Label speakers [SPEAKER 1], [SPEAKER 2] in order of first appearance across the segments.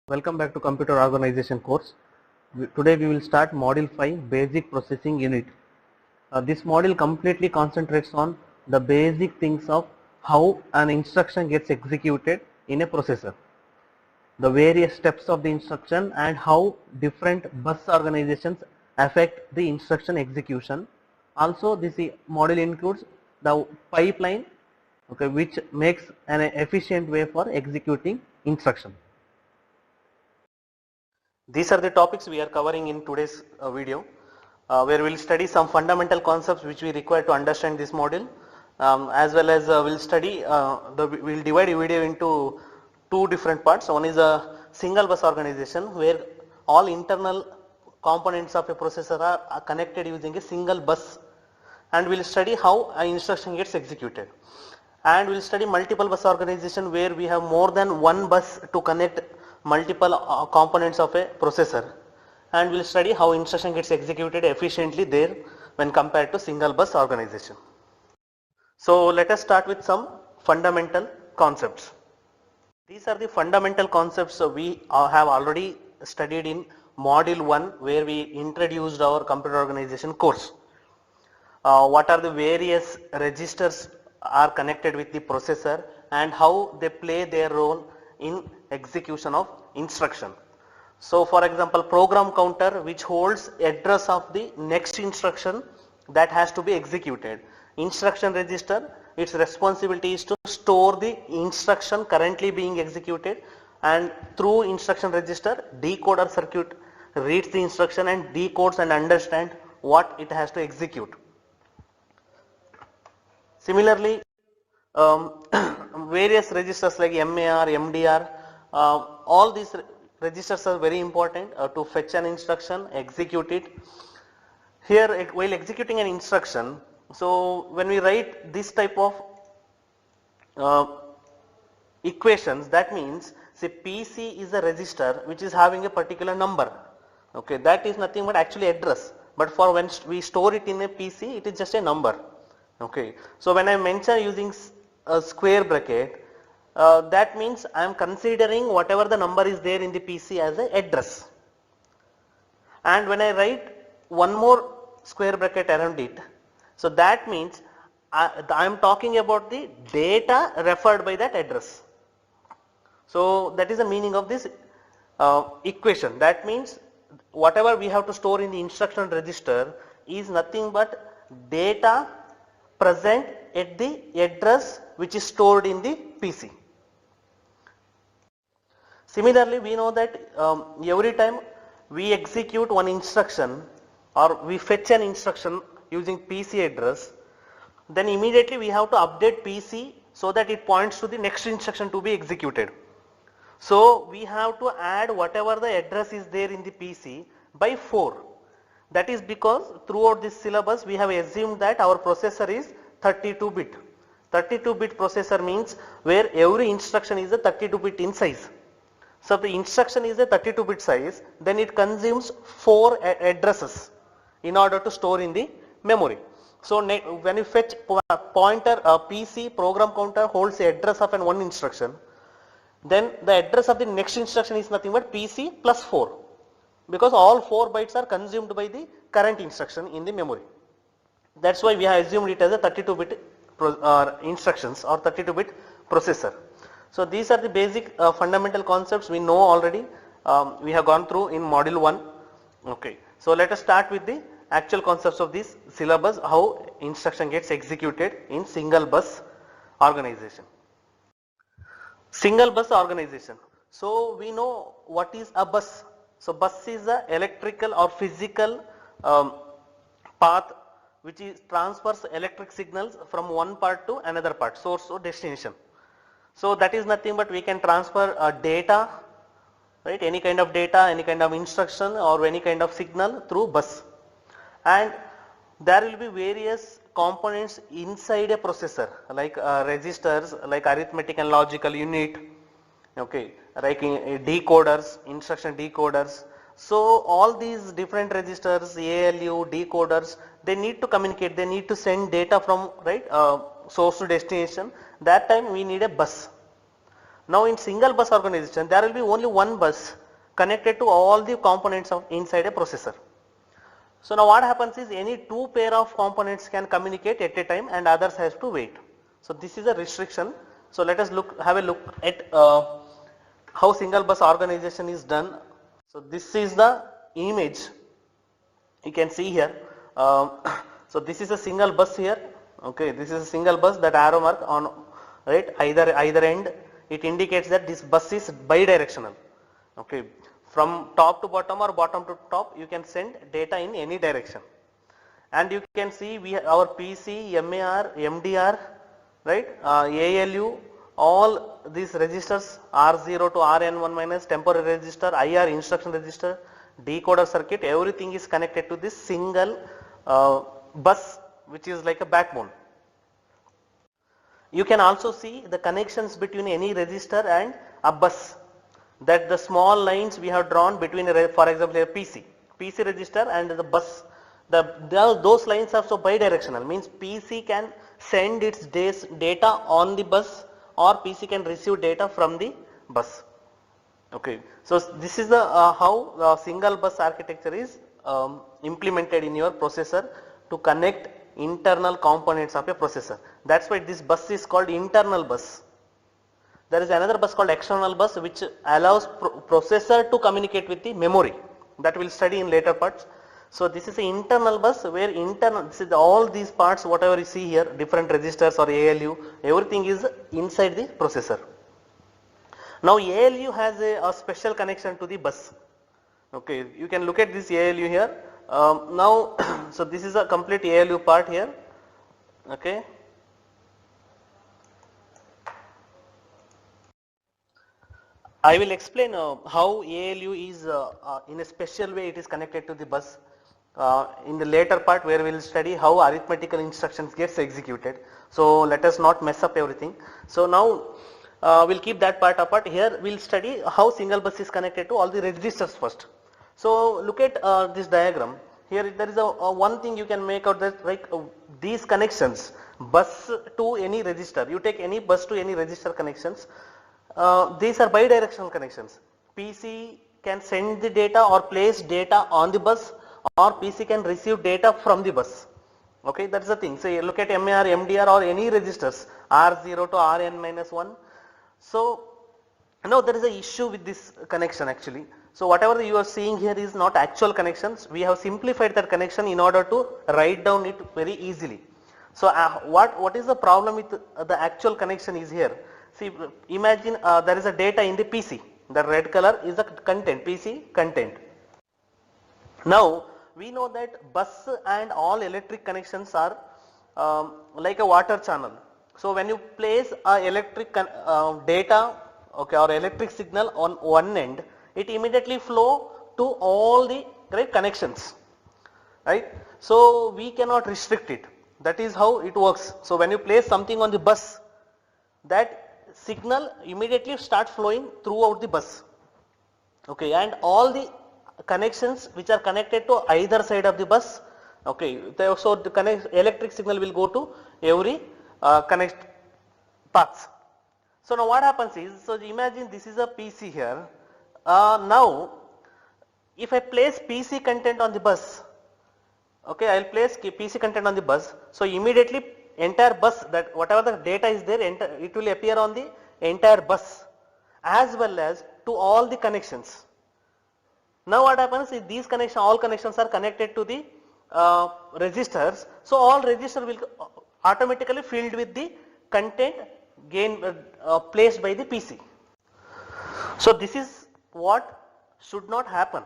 [SPEAKER 1] Welcome back to Computer Organization course. Today we will start Module 5 Basic Processing Unit. This module completely concentrates on the basic things of how an instruction gets executed in a processor, the various steps of the instruction and how different bus organizations affect the instruction execution. Also this module includes the pipeline, which makes an efficient way for executing instruction. These are the topics we are covering in today's video, where we will study some fundamental concepts which we require to understand this module, as well as we'll study, we'll divide the video into two different parts. One is a single bus organization where all internal components of a processor are connected using a single bus, and we'll study how an instruction gets executed. And we'll study multiple bus organization where we have more than one bus to connect multiple components of a processor, and we'll study how instruction gets executed efficiently there when compared to single bus organization. So let us start with some fundamental concepts. These are the fundamental concepts we have already studied in module 1, where we introduced our computer organization course. What are the various registers are connected with the processor and how they play their role in execution of instruction. So for example, program counter, which holds address of the next instruction that has to be executed. Instruction register, its responsibility is to store the instruction currently being executed, and through instruction register, decoder circuit reads the instruction and decodes and understands what it has to execute. Similarly, various registers like MAR, MDR, all these registers are very important to fetch an instruction, execute it. Here, while executing an instruction, so when we write this type of equations, that means say PC is a register which is having a particular number. Okay, that is nothing but actually address. But for when we store it in a PC, it is just a number. Okay, so when I mention using a square bracket, that means I am considering whatever the number is there in the PC as an address. And when I write one more square bracket around it, so that means I am talking about the data referred by that address. So that is the meaning of this equation. That means whatever we have to store in the instruction register is nothing but data present at the address which is stored in the PC. Similarly, we know that every time we execute one instruction or we fetch an instruction using PC address, then immediately we have to update PC so that it points to the next instruction to be executed. So we have to add whatever the address is there in the PC by 4. That is because throughout this syllabus we have assumed that our processor is 32-bit. 32-bit processor means where every instruction is a 32-bit in size. So if the instruction is a 32-bit size, then it consumes 4 addresses in order to store in the memory. So when you fetch pointer PC, program counter holds the address of one instruction, then the address of the next instruction is nothing but PC plus 4. Because all 4 bytes are consumed by the current instruction in the memory. That's why we have assumed it as a 32-bit instructions or 32-bit processor. So these are the basic fundamental concepts we know already. We have gone through in module 1. Okay. So let us start with the actual concepts of this syllabus, how instruction gets executed in single bus organization. Single bus organization. So we know what is a bus. So bus is a electrical or physical path which is transfers electric signals from one part to another part, source or destination. So that is nothing but we can transfer data, right? Any kind of data, any kind of instruction or any kind of signal through bus. And there will be various components inside a processor like registers, like arithmetic and logical unit. Okay, like decoders, instruction decoders. So all these different registers, ALU, decoders, they need to communicate, they need to send data from source to destination. That time we need a bus. Now in single bus organization, there will be only one bus connected to all the components of inside a processor. So now what happens is any two pair of components can communicate at a time and others has to wait. So this is a restriction. So let us have a look at how single bus organization is done. So this is the image you can see here. So this is a single bus here. Okay, this is a single bus, that arrow mark on right either end, it indicates that this bus is bidirectional. Okay, from top to bottom or bottom to top you can send data in any direction. And you can see we have our PC, MAR, MDR, right, ALU, all these registers R0 to RN1 minus, temporary register, IR instruction register, decoder circuit, everything is connected to this single bus, which is like a backbone. You can also see the connections between any register and a bus, that the small lines we have drawn between for example a PC register and the bus, those lines are so bidirectional, means PC can send its data on the bus or PC can receive data from the bus. Okay, so this is the how the single bus architecture is implemented in your processor to connect internal components of a processor. That's why this bus is called internal bus. There is another bus called external bus, which allows processor to communicate with the memory, that we'll study in later parts. So this is the internal bus, where this is all these parts whatever you see here, different registers or ALU, everything is inside the processor. Now ALU has a special connection to the bus. Okay, you can look at this ALU here. Now so this is a complete ALU part here. Okay, I will explain how ALU is in a special way it is connected to the bus in the later part, where we will study how arithmetical instructions gets executed. So let us not mess up everything. So now we'll keep that part apart. Here we'll study how single bus is connected to all the registers first. So look at this diagram. Here there is a one thing you can make out, that like these connections, bus to any register, you take any bus to any register connections, these are bidirectional connections. PC can send the data or place data on the bus, or PC can receive data from the bus. Okay, that's the thing. So you look at MAR, MDR or any registers, R0 to RN-1. So now there is an issue with this connection actually. So whatever you are seeing here is not actual connections. We have simplified that connection in order to write down it very easily. So what is the problem with the actual connection is here. See, imagine there is a data in the PC. The red color is the content, PC content. Now we know that bus and all electric connections are like a water channel. So when you place a electric data, okay, or electric signal on one end, it immediately flow to all the connections, right? So we cannot restrict it. That is how it works. So when you place something on the bus, that signal immediately start flowing throughout the bus. Okay, and all the connections which are connected to either side of the bus, okay, so the electric signal will go to every connect paths. So now what happens is, so imagine this is a PC here. Now if I place PC content on the bus, okay, I will place PC content on the bus, so immediately entire bus, that whatever the data is there, it will appear on the entire bus as well as to all the connections. Now what happens is these all connections are connected to the registers, so all register will automatically filled with the content placed by the PC. So this is what should not happen.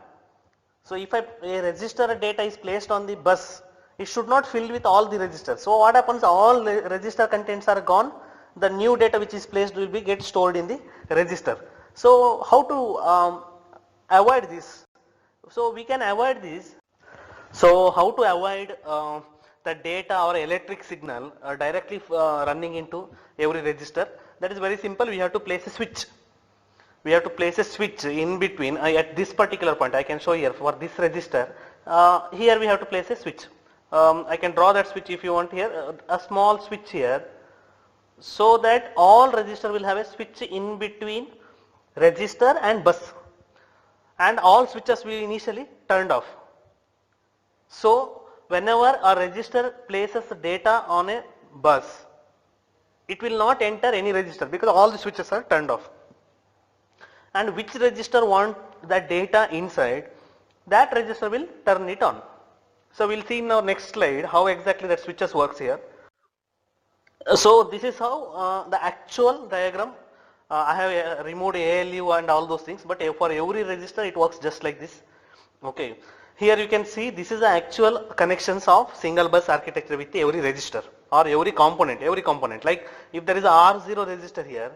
[SPEAKER 1] So if a register data is placed on the bus, it should not fill with all the registers. So what happens, all register contents are gone, the new data which is placed will be get stored in the register. So how to avoid this? So we can avoid this. So how to avoid the data or electric signal directly running into every register? That is very simple. We have to place a switch. We have to place a switch in between at this particular point. I can show here for this register. Here we have to place a switch. I can draw that switch if you want here. A small switch here. so that all register will have a switch in between register and bus, and all switches will initially turned off. So whenever a register places data on a bus, it will not enter any register because all the switches are turned off. And which register want that data inside, that register will turn it on. So we'll see in our next slide how exactly that switches works here. So this is how the actual diagram. I have removed ALU and all those things, but for every register it works just like this. Okay, here you can see this is the actual connections of single bus architecture with every register or every component. Like if there is a R0 register here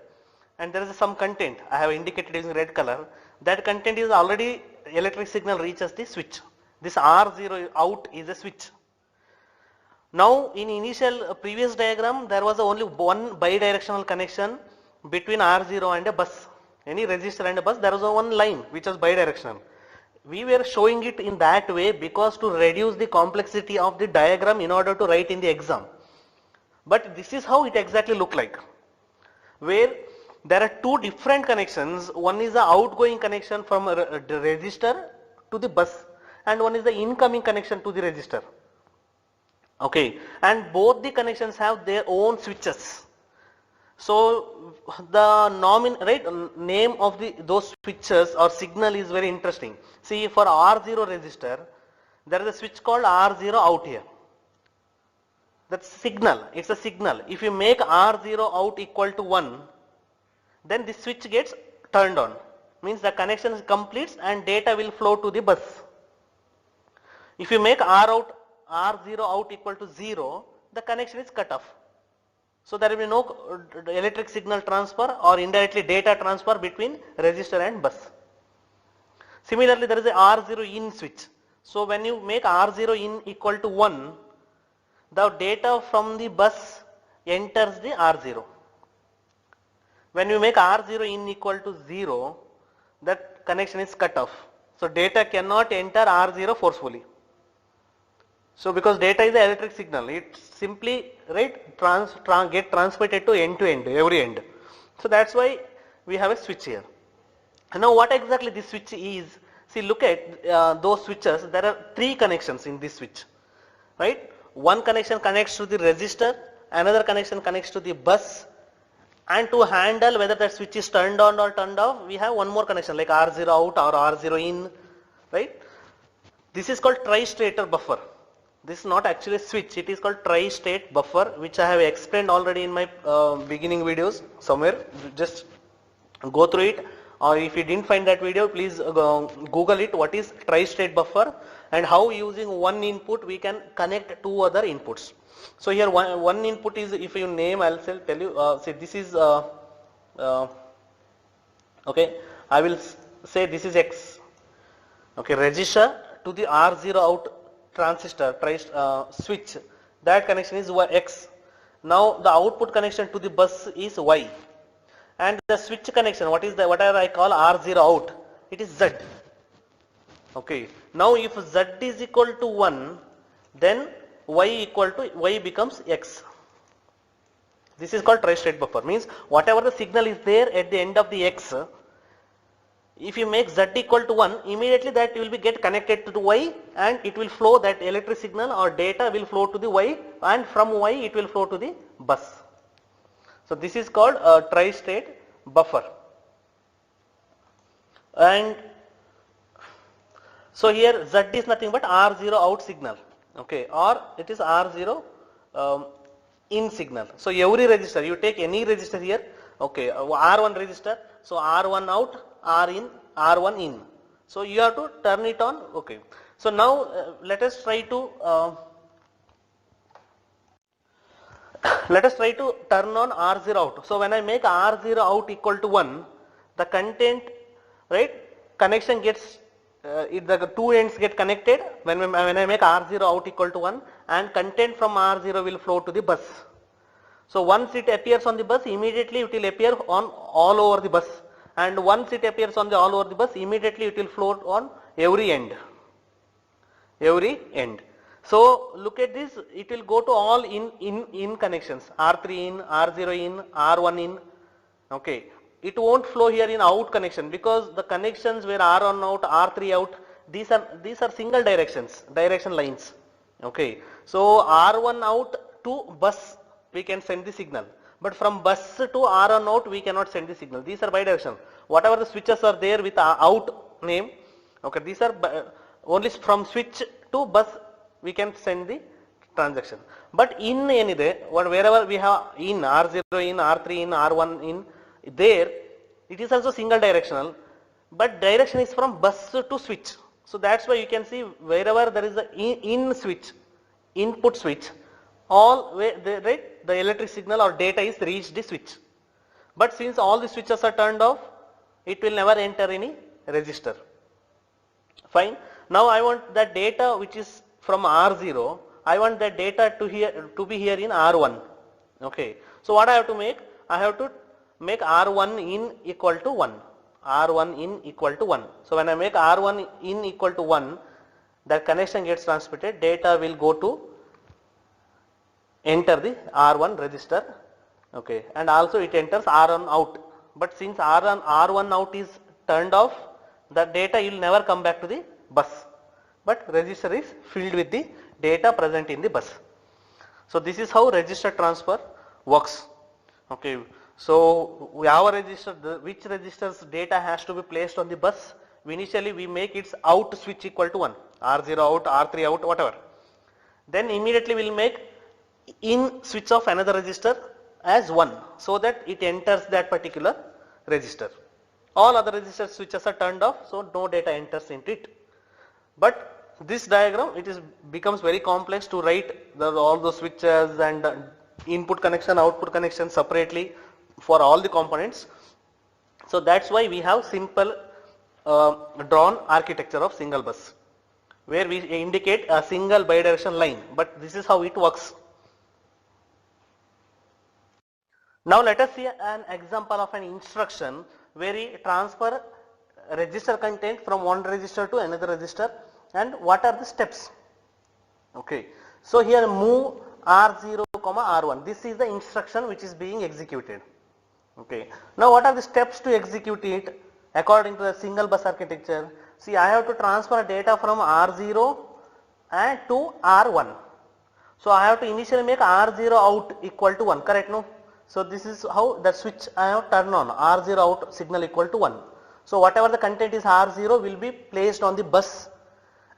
[SPEAKER 1] and there is some content I have indicated using red color, that content is already electric signal reaches the switch. This R0 out is a switch. Now in initial previous diagram there was only one bidirectional connection between R0 and a bus. Any register and a bus, there was one line which was bidirectional. We were showing it in that way because to reduce the complexity of the diagram in order to write in the exam. But this is how it exactly look like, where there are two different connections. One is the outgoing connection from the register to the bus and one is the incoming connection to the register. Okay, and both the connections have their own switches. So the name of those switches or signal is very interesting. See, for R0 register there is a switch called R0 out here. That's signal, it's a signal. If you make R0 out equal to 1, then this switch gets turned on, means the connection is complete and data will flow to the bus. If you make R0 out equal to 0, the connection is cut off. So there will be no electric signal transfer or indirectly data transfer between register and bus. Similarly, there is a R0 in switch. So when you make R0 in equal to 1, the data from the bus enters the R0. When you make R0 in equal to 0, that connection is cut off. So data cannot enter R0 forcefully. So because data is the electric signal, it simply get transmitted to end, every end. So that's why we have a switch here. Now what exactly this switch is? See, look at those switches. There are three connections in this switch, right? One connection connects to the resistor, another connection connects to the bus, and to handle whether that switch is turned on or turned off, we have one more connection like R0 out or R0 in, right? This is called tri-stator buffer. This is not actually a switch, it is called tri-state buffer, which I have explained already in my beginning videos somewhere. Just go through it, or if you didn't find that video, please Google it, what is tri-state buffer and how using one input we can connect two other inputs. So here one input is, if you name, I'll tell you, say this is, okay, I will say this is X, okay, register to the R0 out transistor switch, that connection is X. Now the output connection to the bus is Y, and the switch connection, whatever I call R0 out, it is Z. Okay, now if Z is equal to 1, then Y becomes X. This is called tri-state buffer, means whatever the signal is there at the end of the X, if you make Z equal to 1, immediately that will be get connected to the Y and it will flow, that electric signal or data will flow to the Y, and from Y it will flow to the bus. So this is called a tri-state buffer. And so here Z is nothing but R0 out signal, okay, or it is R0 in signal. So every register, you take any register here, okay, R1 register, so R1 out, R in, R1 in. So you have to turn it on, okay. So now let us try to turn on R0 out. So when I make R0 out equal to 1, the content, right, connection gets, the two ends get connected when I make R0 out equal to 1, and content from R0 will flow to the bus. So once it appears on the bus, immediately it will appear on all over the bus, and once it appears on the all over the bus, immediately it will flow on every end. So look at this, it will go to all in connections, R3 in, R0 in, R1 in, okay. It won't flow here in out connection because the connections where R1 out, R3 out, these are single direction lines, okay. So R1 out to bus we can send the signal, but from bus to R1 out we cannot send the signal. These are bidirectional. Whatever the switches are there with out name, okay, these are only from switch to bus we can send the transaction. But in any day, wherever we have in R0 in, R3 in, R1 in, there it is also single directional, but direction is from bus to switch. So that's why you can see wherever there is a in switch, input switch, all right, the electric signal or data is reached the switch. But since all the switches are turned off, it will never enter any register. Fine. Now I want that data which is from R0, I want that data to be here in R1. Okay. So what I have to make? I have to make R1 in equal to 1. R1 in equal to 1. So when I make R1 in equal to 1, that connection gets transmitted, data will go to enter the R1 register, okay, and also it enters R1 out. But since R1 out is turned off, the data will never come back to the bus, but register is filled with the data present in the bus. So this is how register transfer works, okay. So our register, which registers data has to be placed on the bus, initially we make its out switch equal to 1, R0 out, R3 out, whatever. Then immediately we will make in switch of another register as 1, so that it enters that particular register. All other register switches are turned off, so no data enters into it. But this diagram, becomes very complex to write all those switches and input connection, output connection separately for all the components. So that's why we have simple drawn architecture of single bus, where we indicate a single bidirectional line, but this is how it works. Now let us see an example of an instruction where we transfer register content from one register to another register, and what are the steps. Okay, so here move R0, R1, this is the instruction which is being executed. Okay, now what are the steps to execute it according to the single bus architecture? See, I have to transfer data from R0 and to R1. So I have to initially make R0 out equal to 1, correct? No? So this is how the switch I have turned on, R0 out signal equal to 1. So whatever the content is R0 will be placed on the bus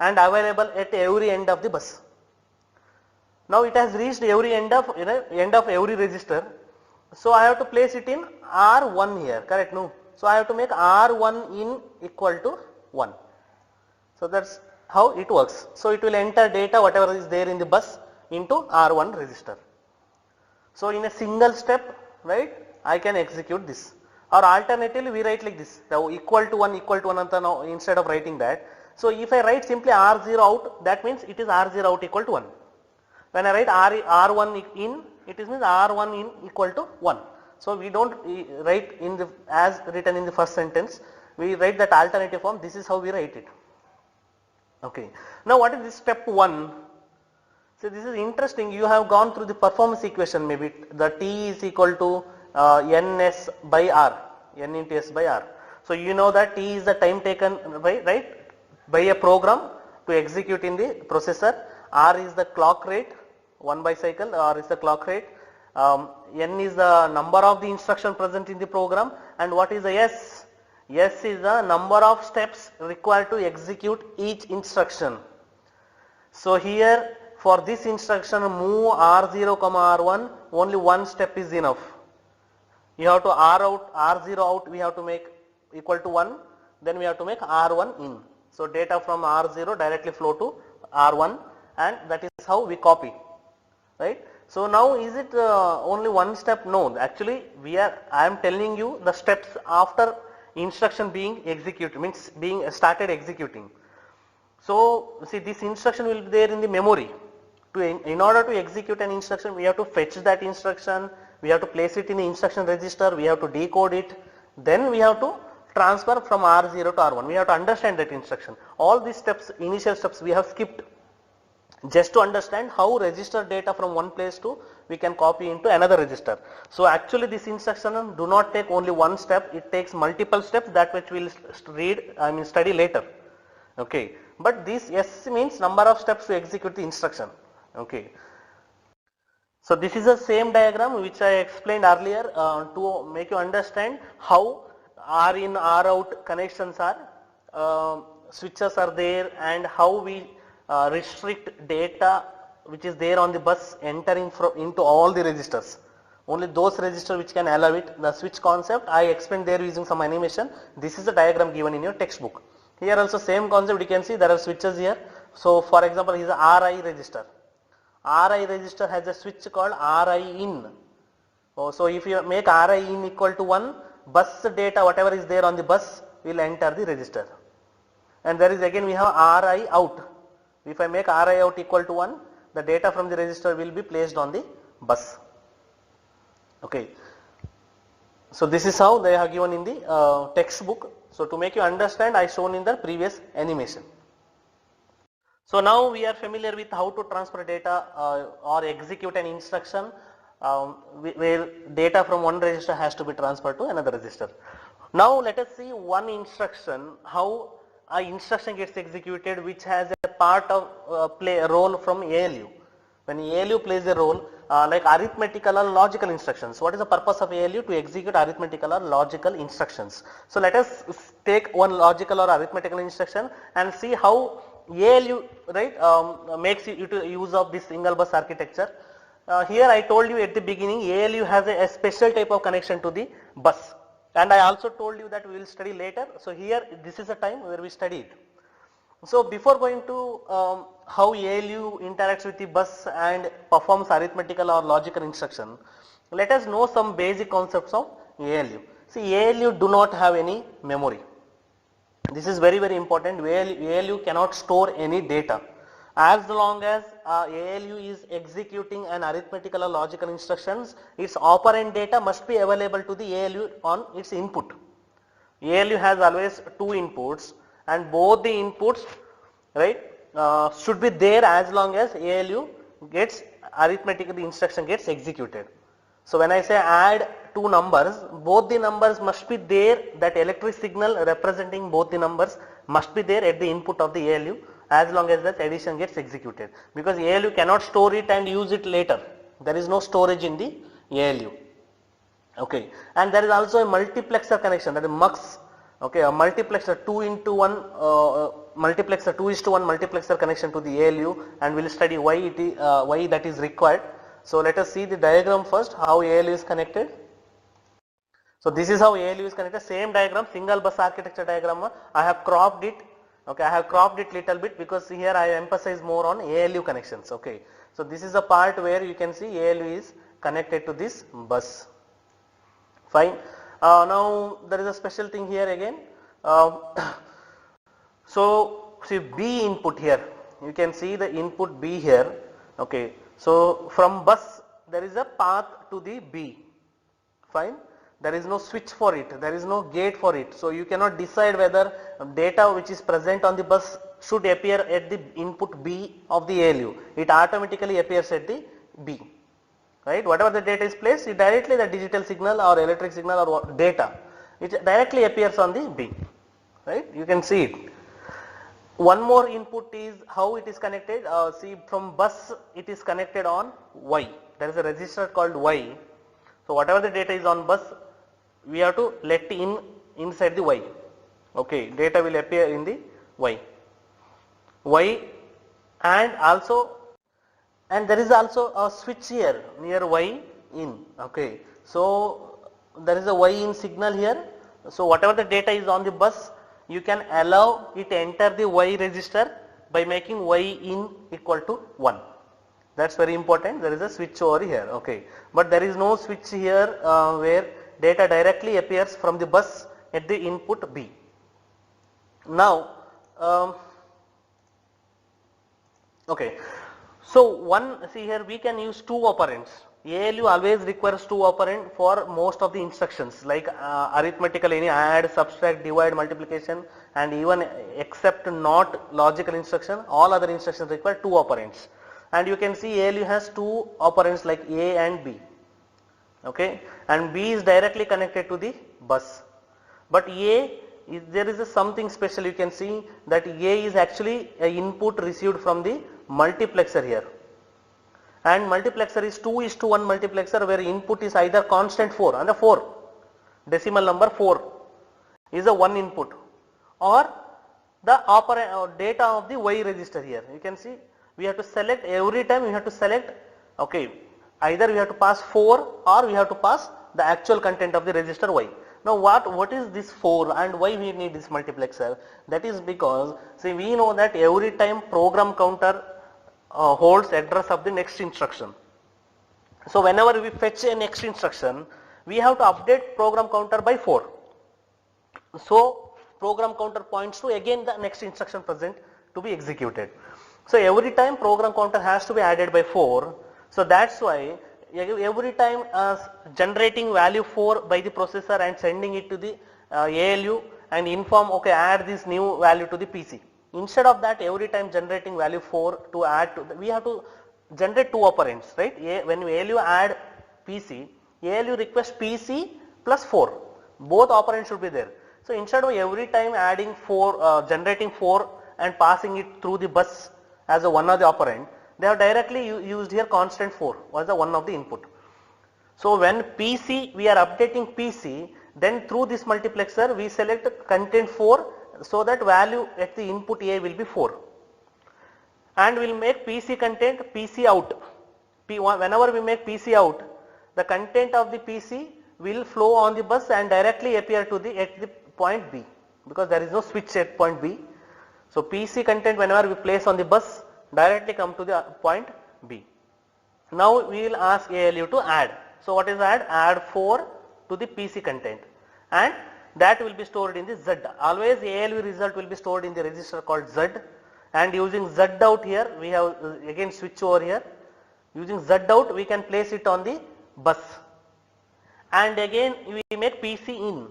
[SPEAKER 1] and available at every end of the bus. Now it has reached every end of every register. So I have to place it in R1 here, correct? No. So I have to make R1 in equal to 1. So that's how it works. So it will enter data whatever is there in the bus into R1 register. So in a single step, right, I can execute this. Or alternatively we write like this, the equal to 1 now, instead of writing that. So if I write simply R0 out, that means it is R0 out equal to 1. When I write R1 in, it means R1 in equal to 1. So we don't write in the as written in the first sentence, we write that alternative form. This is how we write it. Okay. Now what is this step 1? So this is interesting. You have gone through the performance equation, maybe the T is equal to Ns by R, N into S by R. So you know that T is the time taken by a program to execute in the processor. R is the clock rate, 1 by cycle, R is the clock rate. N is the number of the instruction present in the program, and what is the S? S is the number of steps required to execute each instruction. So here for this instruction move R0, R1, only one step is enough. You have to R0 out we have to make equal to 1, then we have to make R1 in. So data from R0 directly flow to R1, and that is how we copy, right? So now is it only one step? No, actually I am telling you the steps after instruction being executed, means being started executing. So see, this instruction will be there in the memory. In order to execute an instruction, we have to fetch that instruction, we have to place it in the instruction register, we have to decode it, then we have to transfer from R0 to R1. We have to understand that instruction. All these steps, initial steps, we have skipped. just to understand how register data from one place to we can copy into another register. So actually this instruction do not take only one step, it takes multiple steps, that which we will study later. Okay, but this S means number of steps to execute the instruction. Okay, so this is the same diagram which I explained earlier to make you understand how R in R out connections are, switches are there, and how we restrict data which is there on the bus entering into all the registers. Only those registers which can allow it. The switch concept I explained there using some animation. This is the diagram given in your textbook. Here also same concept, you can see there are switches here. So for example, here is a RI register. RI register has a switch called RI in. Oh, so if you make RI in equal to 1, bus data whatever is there on the bus will enter the register. And there is again we have RI out. If I make RI out equal to 1, the data from the register will be placed on the bus. Okay. So this is how they are given in the textbook. So to make you understand, I shown in the previous animation. So now we are familiar with how to transfer data or execute an instruction where data from one register has to be transferred to another register. Now let us see one instruction, how a instruction gets executed which has a part of play a role from ALU. When ALU plays a role like arithmetical or logical instructions. What is the purpose of ALU? To execute arithmetical or logical instructions. So let us take one logical or arithmetical instruction and see how ALU makes use of this single bus architecture. Here I told you at the beginning ALU has a special type of connection to the bus, and I also told you that we will study later. So here this is a time where we study it. So before going to how ALU interacts with the bus and performs arithmetical or logical instruction, let us know some basic concepts of ALU. See, ALU do not have any memory. This is very important. ALU cannot store any data. As long as ALU is executing an arithmetical or logical instructions, its operand data must be available to the ALU on its input. ALU has always two inputs, and both the inputs should be there as long as ALU gets arithmetical, the instruction gets executed. So when I say add two numbers, both the numbers must be there, that electric signal representing both the numbers must be there at the input of the ALU as long as that addition gets executed, because ALU cannot store it and use it later. There is no storage in the ALU. Okay, and there is also a multiplexer connection, that is MUX. Okay, a multiplexer 2:1 multiplexer 2:1 multiplexer connection to the ALU, and we will study why that is required. So let us see the diagram first, how ALU is connected. So this is how ALU is connected. Same diagram, single bus architecture diagram. I have cropped it. Okay, I have cropped it little bit because here I emphasize more on ALU connections. Okay, so this is the part where you can see ALU is connected to this bus. Fine. Now there is a special thing here again. So see B input here. You can see the input B here. Okay. So from bus there is a path to the B. Fine. There is no switch for it. There is no gate for it. So you cannot decide whether data which is present on the bus should appear at the input B of the ALU. It automatically appears at the B. Right, whatever the data is placed, it directly the digital signal or electric signal or data, it directly appears on the B. Right, you can see it. One more input is how it is connected. See, from bus it is connected on Y. There is a register called Y. So whatever the data is on bus, we have to let in inside the Y. Okay, data will appear in the Y. And there is also a switch here near Y in. Okay, so there is a Y in signal here. So whatever the data is on the bus, you can allow it enter the Y register by making Y in equal to 1. That's very important. There is a switch over here. Okay, but there is no switch here where data directly appears from the bus at the input B. Now, okay. So see here we can use two operands. ALU always requires 2 operand for most of the instructions like arithmetical, any add, subtract, divide, multiplication, and even except not logical instruction, all other instructions require 2 operands. And you can see ALU has 2 operands like A and B. Okay, and B is directly connected to the bus. But A, there is something special. You can see that A is actually an input received from the multiplexer here. And multiplexer is 2:1 multiplexer where input is either constant 4 and the 4 decimal number 4 is a 1 input, or the operand or data of the Y register here. You can see we have to select every time, we have to select, okay, either we have to pass 4 or we have to pass the actual content of the register Y. Now what is this 4 and why we need this multiplexer? That is because, see, we know that every time program counter holds address of the next instruction. So whenever we fetch a next instruction, we have to update program counter by 4. So program counter points to again the next instruction present to be executed. So every time program counter has to be added by 4. So that's why every time generating value 4 by the processor and sending it to the ALU and inform, okay, add this new value to the PC. Instead of that, every time generating value 4 to add to, we have to generate 2 operands, right? When ALU add PC, ALU requests PC plus 4. Both operands should be there. So instead of every time adding 4, generating 4 and passing it through the bus as a one of the operand, they have directly used here constant 4 as the one of the input. So when PC, we are updating PC, then through this multiplexer we select content 4, so that value at the input A will be 4, and we will make PC content PC out. Whenever we make PC out, the content of the PC will flow on the bus and directly appear to the at the point B, because there is no switch at point B. So PC content whenever we place on the bus directly come to the point B. Now we will ask ALU to add. So what is add? Add 4 to the PC content, and that will be stored in the Z. Always ALU result will be stored in the register called Z, and using Z out here we have again switch over here. Using Z out we can place it on the bus, and again we make PC in.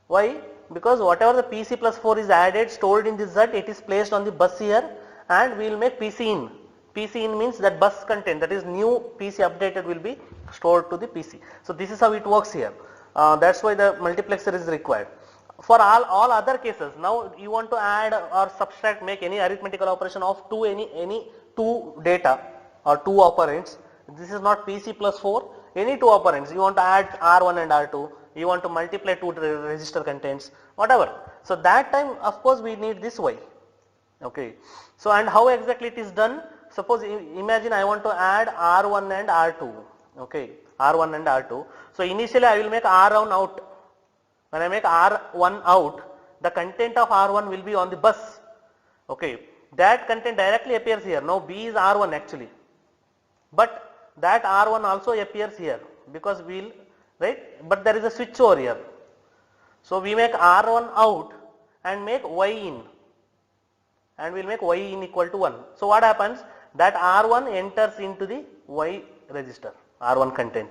[SPEAKER 1] Why? Because whatever the PC plus 4 is added, stored in the Z, it is placed on the bus here, and we will make PC in. PC in means that bus content, that is new PC updated, will be stored to the PC. So this is how it works here. That's why the multiplexer is required. For all other cases, now you want to add or subtract, make any arithmetical operation of any two data or 2 operands. This is not PC plus 4, any 2 operands. You want to add R1 and R2, you want to multiply 2 register contents, whatever. So that time of course we need this Y. Okay. So and how exactly it is done? Suppose imagine I want to add R1 and R2. Okay, R1 and R2. So initially I will make R1 out. When I make R1 out, the content of R1 will be on the bus. Okay, that content directly appears here. Now B is R1 actually, but that R1 also appears here because we'll, right? But there is a switch over here. So we make R1 out and make Y in, and we'll make Y in equal to 1. So what happens? That R1 enters into the Y register, R1 content.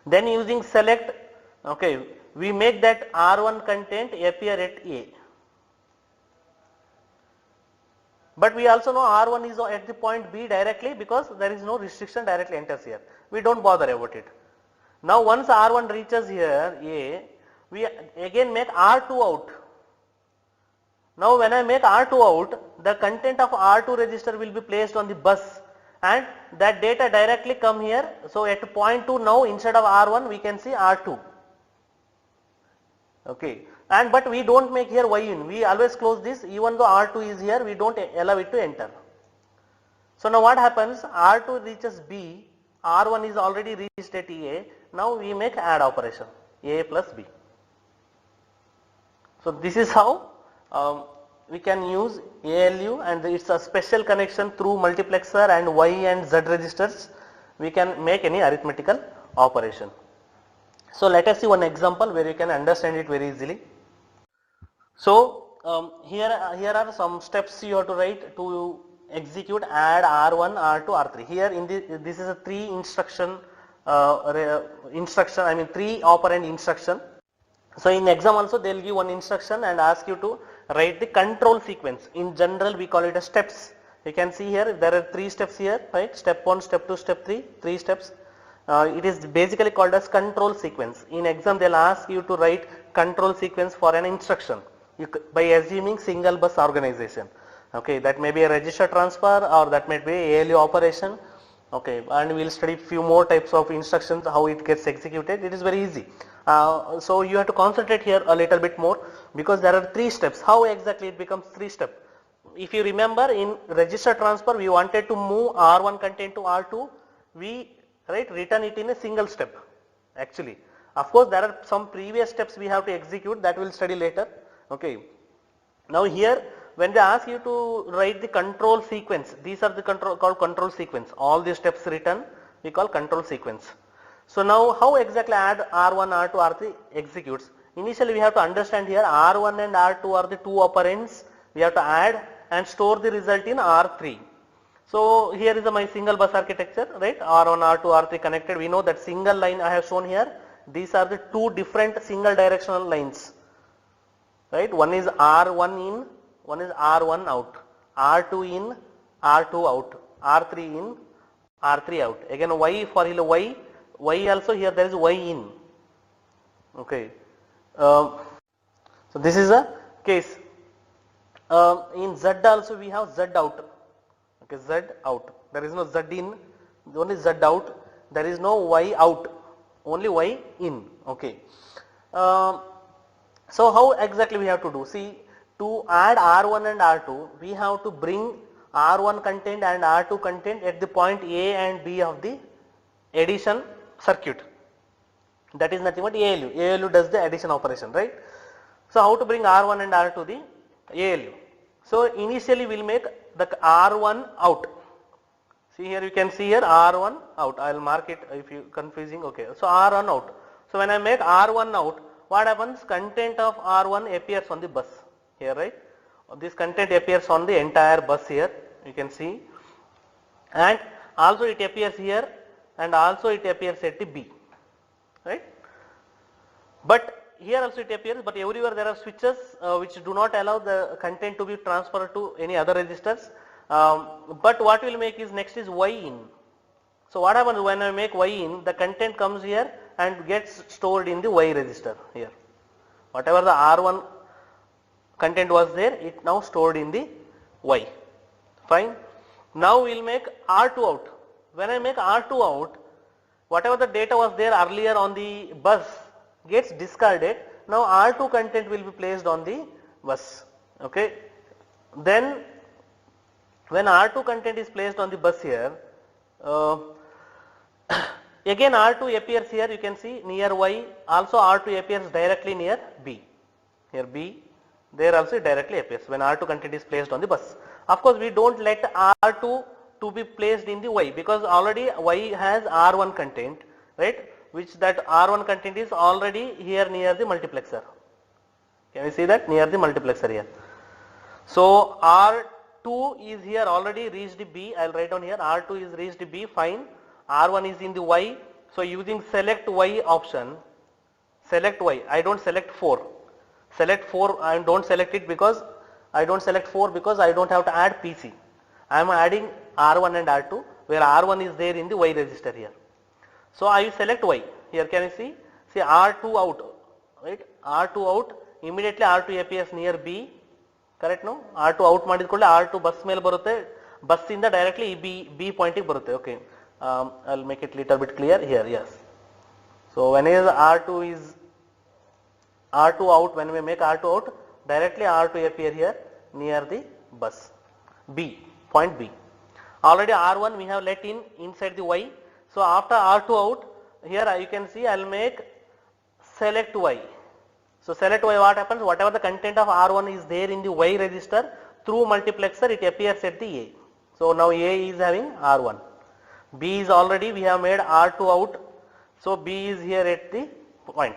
[SPEAKER 1] Then using select, okay, we make that R1 content appear at A. But we also know R1 is at the point B directly because there is no restriction directly enters here. We don't bother about it. Now once R1 reaches here A, we again make R2 out. Now when I make R2 out, the content of R2 register will be placed on the bus, and that data directly come here. So at point 2 now, instead of R1 we can see R2. Okay, and but we don't make here Y in, we always close this. Even though R2 is here, we don't allow it to enter. So now what happens? R2 reaches B, R1 is already reached at A. Now we make add operation, A plus B. So this is how we can use ALU, and it's a special connection through multiplexer and Y and Z registers. We can make any arithmetical operation. So let us see one example where you can understand it very easily. So here are some steps you have to write to execute add R1, R2, R3. Here in this is a 3 instruction instruction, I mean 3 operand instruction. So in exam also they will give one instruction and ask you to write the control sequence. In general we call it as steps. You can see here there are 3 steps here, right? Step 1, step 2, step 3, 3 steps. It is basically called as control sequence. In exam they will ask you to write control sequence for an instruction by assuming single bus organization. Okay, that may be a register transfer or that may be ALU operation. Okay, and we will study few more types of instructions, how it gets executed. It is very easy. So you have to concentrate here a little bit more because there are 3 steps. How exactly it becomes 3 steps? If you remember, in register transfer we wanted to move R1 content to R2. We return it in a single step actually. Of course there are some previous steps we have to execute, that we will study later. Okay. Now here when they ask you to write the control sequence, these are the called control sequence. All these steps written we call control sequence. So now how exactly add R1, R2, R3 executes? Initially we have to understand here R1 and R2 are the 2 operands we have to add and store the result in R3. So here is my single bus architecture, right? R1, R2, R3 connected. We know that single line I have shown here. These are the 2 different single directional lines, right? One is R1 in, one is R1 out, R2 in, R2 out, R3 in, R3 out. Again Y for Y, Y also here there is Y in. Okay. So this is a case. In Z also we have Z out. Okay, Z out. There is no Z in, only Z out. There is no Y out, only Y in. Okay. So how exactly we have to do? See, to add R1 and R2, we have to bring R1 content and R2 content at the point A and B of the addition circuit. That is nothing but ALU. ALU does the addition operation, right? So how to bring R1 and R2 to the ALU? So initially we will make the R1 out. See here, you can see here R1 out. I will mark it if you confusing. Okay. So R1 out. So when I make R1 out, what happens? Content of R1 appears on the bus here, right? This content appears on the entire bus here. You can see, and also it appears here, and also it appears at the B, right? But here also it appears, but everywhere there are switches which do not allow the content to be transferred to any other registers. But what we will make is next is Y in. So what happens when I make Y in, the content comes here and gets stored in the Y register here. Whatever the R1 content was there, it now stored in the Y. Fine. Now we will make R2 out. When I make R2 out, whatever the data was there earlier on the bus gets discarded. Now R2 content will be placed on the bus. Okay. Then when R2 content is placed on the bus here, again R2 appears here, you can see near Y, also R2 appears directly near B. Here B, there also it directly appears when R2 content is placed on the bus. Of course we don't let R2 to be placed in the Y because already Y has R1 content, right? Which that R1 content is already here near the multiplexer. Can you see that? Near the multiplexer here. So R2 is here already reached B. I will write down here R2 is reached B, fine. R1 is in the Y. So using select Y option, select Y. I don't select 4. Select 4, I don't select it because I don't select 4 because I don't have to add PC. I am adding R1 and R2 where R1 is there in the Y register here. So I will select Y. Here can you see? See R2 out, right? R2 out, immediately R2 appears near B. Correct no? R2 out ಮಾಡಿದ್ಕೊಳ್ಳೆ R2 bus ಮೇಲೆ ಬರುತ್ತೆ, bus ಇಂದ directly B point ಗೆ ಬರುತ್ತೆ. Okay. I'll make it little bit clear here. Yes. So when is R2 out, when we make R2 out, directly R2 appear here near the bus B, point B. Already R1 we have let in inside the Y. So after R2 out, here you can see I will make select Y. So select Y, what happens? Whatever the content of R1 is there in the Y register, through multiplexer it appears at the A. So now A is having R1. B is already we have made R2 out. So B is here at the point.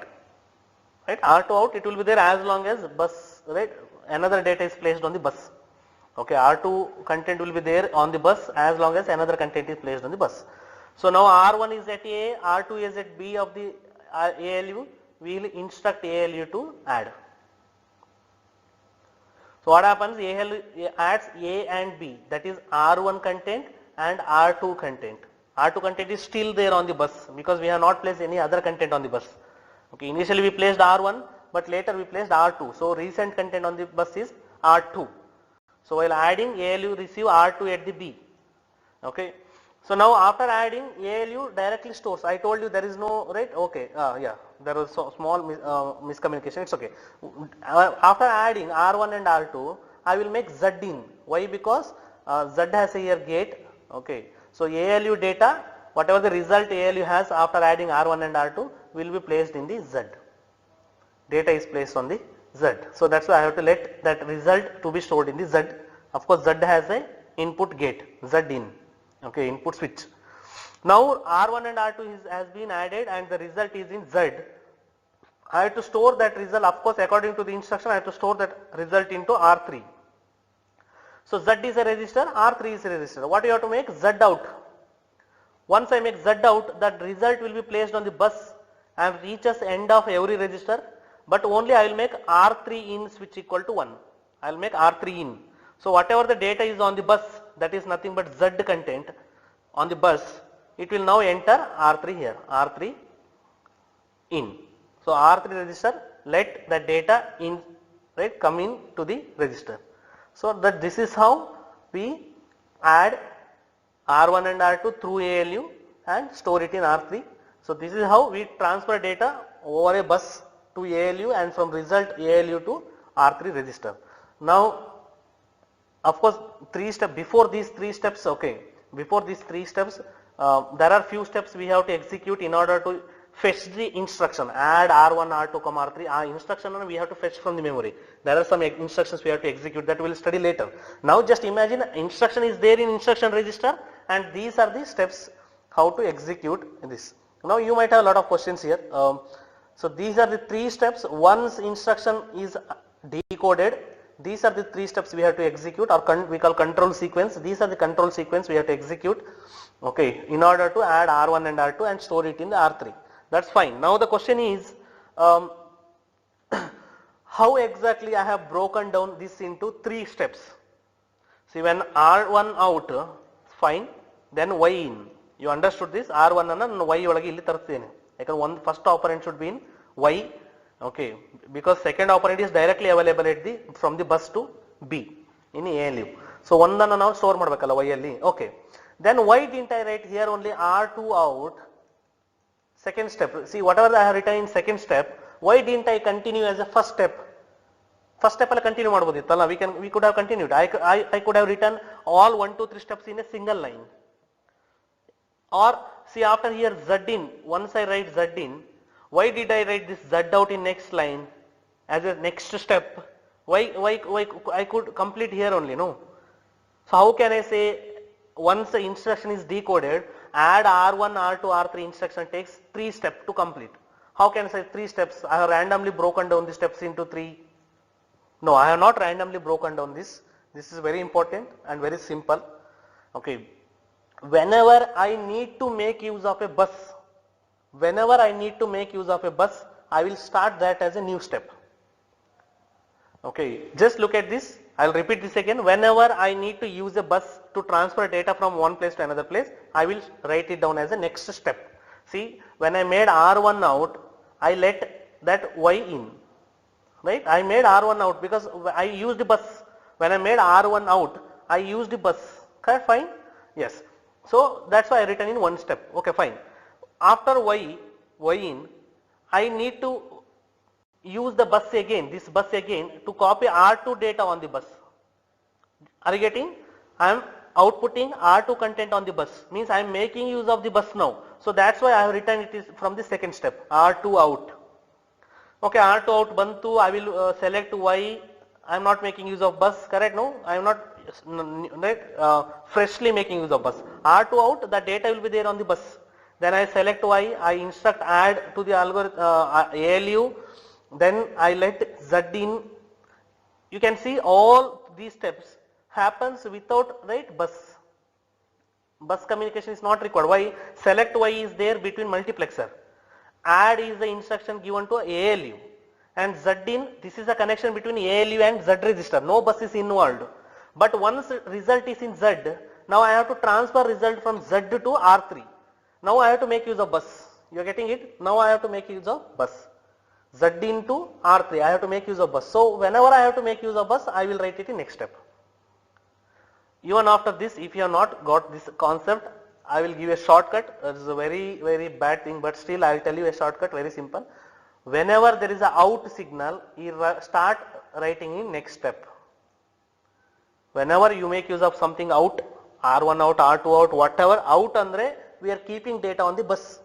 [SPEAKER 1] Right? R2 out, it will be there as long as bus, right? Another data is placed on the bus. Okay, R2 content will be there on the bus as long as another content is placed on the bus. So now R1 is at A, R2 is at B of the ALU, we will instruct ALU to add. So what happens, ALU adds A and B, that is R1 content and R2 content. R2 content is still there on the bus because we have not placed any other content on the bus. Okay, initially we placed R1 but later we placed R2. So recent content on the bus is R2. So while adding, ALU receive R2 at the B. Okay. So now after adding, ALU directly stores. I told you there is no, right? Okay. Yeah, there was so small miscommunication. It's okay. After adding R1 and R2, I will make Z in. Why? Because Z has a here gate. Okay. So ALU data, whatever the result ALU has after adding R1 and R2 will be placed in the Z. Data is placed on the Z. So that's why I have to let that result to be stored in the Z. Of course, Z has a input gate, Z in. Okay, input switch. Now R1 and R2 has been added and the result is in Z. I have to store that result, of course according to the instruction I have to store that result into R3. So Z is a register, R3 is a register. What you have to make? Z out. Once I make Z out, that result will be placed on the bus and reaches end of every register, but only I will make R3 in switch equal to 1. I will make R3 in. So whatever the data is on the bus, that is nothing but Z content on the bus, it will now enter R3 here, R3 in. So R3 register, let the data in, right, come in to the register. So that this is how we add R1 and R2 through ALU and store it in R3. So this is how we transfer data over a bus to ALU and from result ALU to R3 register. Now of course before these three steps, okay, before these three steps there are few steps we have to execute in order to fetch the instruction, add R1, R2, R3, our instruction we have to fetch from the memory. There are some instructions we have to execute that we will study later. Now just imagine instruction is there in instruction register and these are the steps how to execute this. Now you might have a lot of questions here. So these are the three steps. Once instruction is decoded, these are the three steps we have to execute, or we call control sequence. These are the control sequence we have to execute, okay, in order to add R1 and R2 and store it in the R3. That's fine. Now the question is, how exactly I have broken down this into three steps. See, when R1 out, fine, then Y in. You understood this? R1 and Y ಒಳಗೆ ಇಲ್ಲಿ ತರ್ತೀನಿ. ಯಾಕಂದ್ರೆ one first operand should be in Y, okay, because second operand is directly available at the from the bus to B in ALU. So ಒಂದನ್ನು ನಾವು store ಮಾಡಬೇಕಲ್ಲ Y ಅಲ್ಲಿ. Okay. Then why didn't I write here only R2 out? Second step. See, whatever I have written in second step, why didn't I continue as a first step? First step alla continue ಮಾಡಬಹುದಿತ್ತಲ್ಲ. We could have continued. I could have written all 1, 2, 3 steps in a single line. Or see, after here Z in, once I write Z in, why did I write this Z out in next line as a next step? Why I could complete here only, no? So how can I say once the instruction is decoded, add R1, R2, R3 instruction takes 3 steps to complete. How can I say 3 steps? I have randomly broken down the steps into 3. No, I have not randomly broken down this. This is very important and very simple. Okay. Whenever I need to make use of a bus, I will start that as a new step. Okay, just look at this. I'll repeat this again. Whenever I need to use a bus to transfer data from one place to another place, I will write it down as a next step. See, when I made R1 out, I let that Y in. Right? I made R1 out because I used the bus. When I made R1 out, I used the bus. Correct? Fine? Yes. So that's why I written in one step. Okay, fine. After Y in, I need to use the bus again, this bus again, to copy R2 data on the bus. Are you getting? I am outputting R2 content on the bus. Means I am making use of the bus now. So that's why I have written it is from the second step, R2 out. Okay, R2 out bantu, I will select Y. I am not making use of bus, correct? No, I am not freshly making use of bus. R2 out, the data will be there on the bus. Then I select Y, I instruct add to the algorithm ALU, then I let Z in. You can see all these steps happens without, right, bus communication is not required. Why? Select Y is there between multiplexer. Add is the instruction given to ALU, and Z in, this is a connection between ALU and Z register. No bus is involved. But once result is in Z, now I have to transfer result from Z to R3. Now I have to make use of bus. You are getting it? Now I have to make use of bus. Z into R3, I have to make use of bus. So whenever I have to make use of bus, I will write it in next step. Even after this, if you have not got this concept, I will give a shortcut. It is a very bad thing, but still I will tell you a shortcut, very simple. Whenever there is a out signal, you start writing in next step. Whenever you make use of something out, R1 out, R2 out, whatever out andre, we are keeping data on the bus.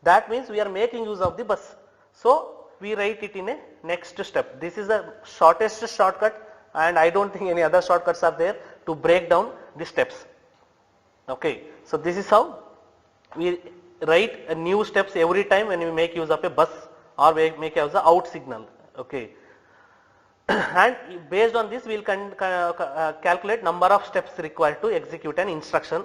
[SPEAKER 1] That means we are making use of the bus. So we write it in a next step. This is the shortest shortcut, and I don't think any other shortcuts are there to break down the steps. Okay, so this is how we write a new steps every time when we make use of a bus or we make use of the out signal. Okay, and based on this we will calculate number of steps required to execute an instruction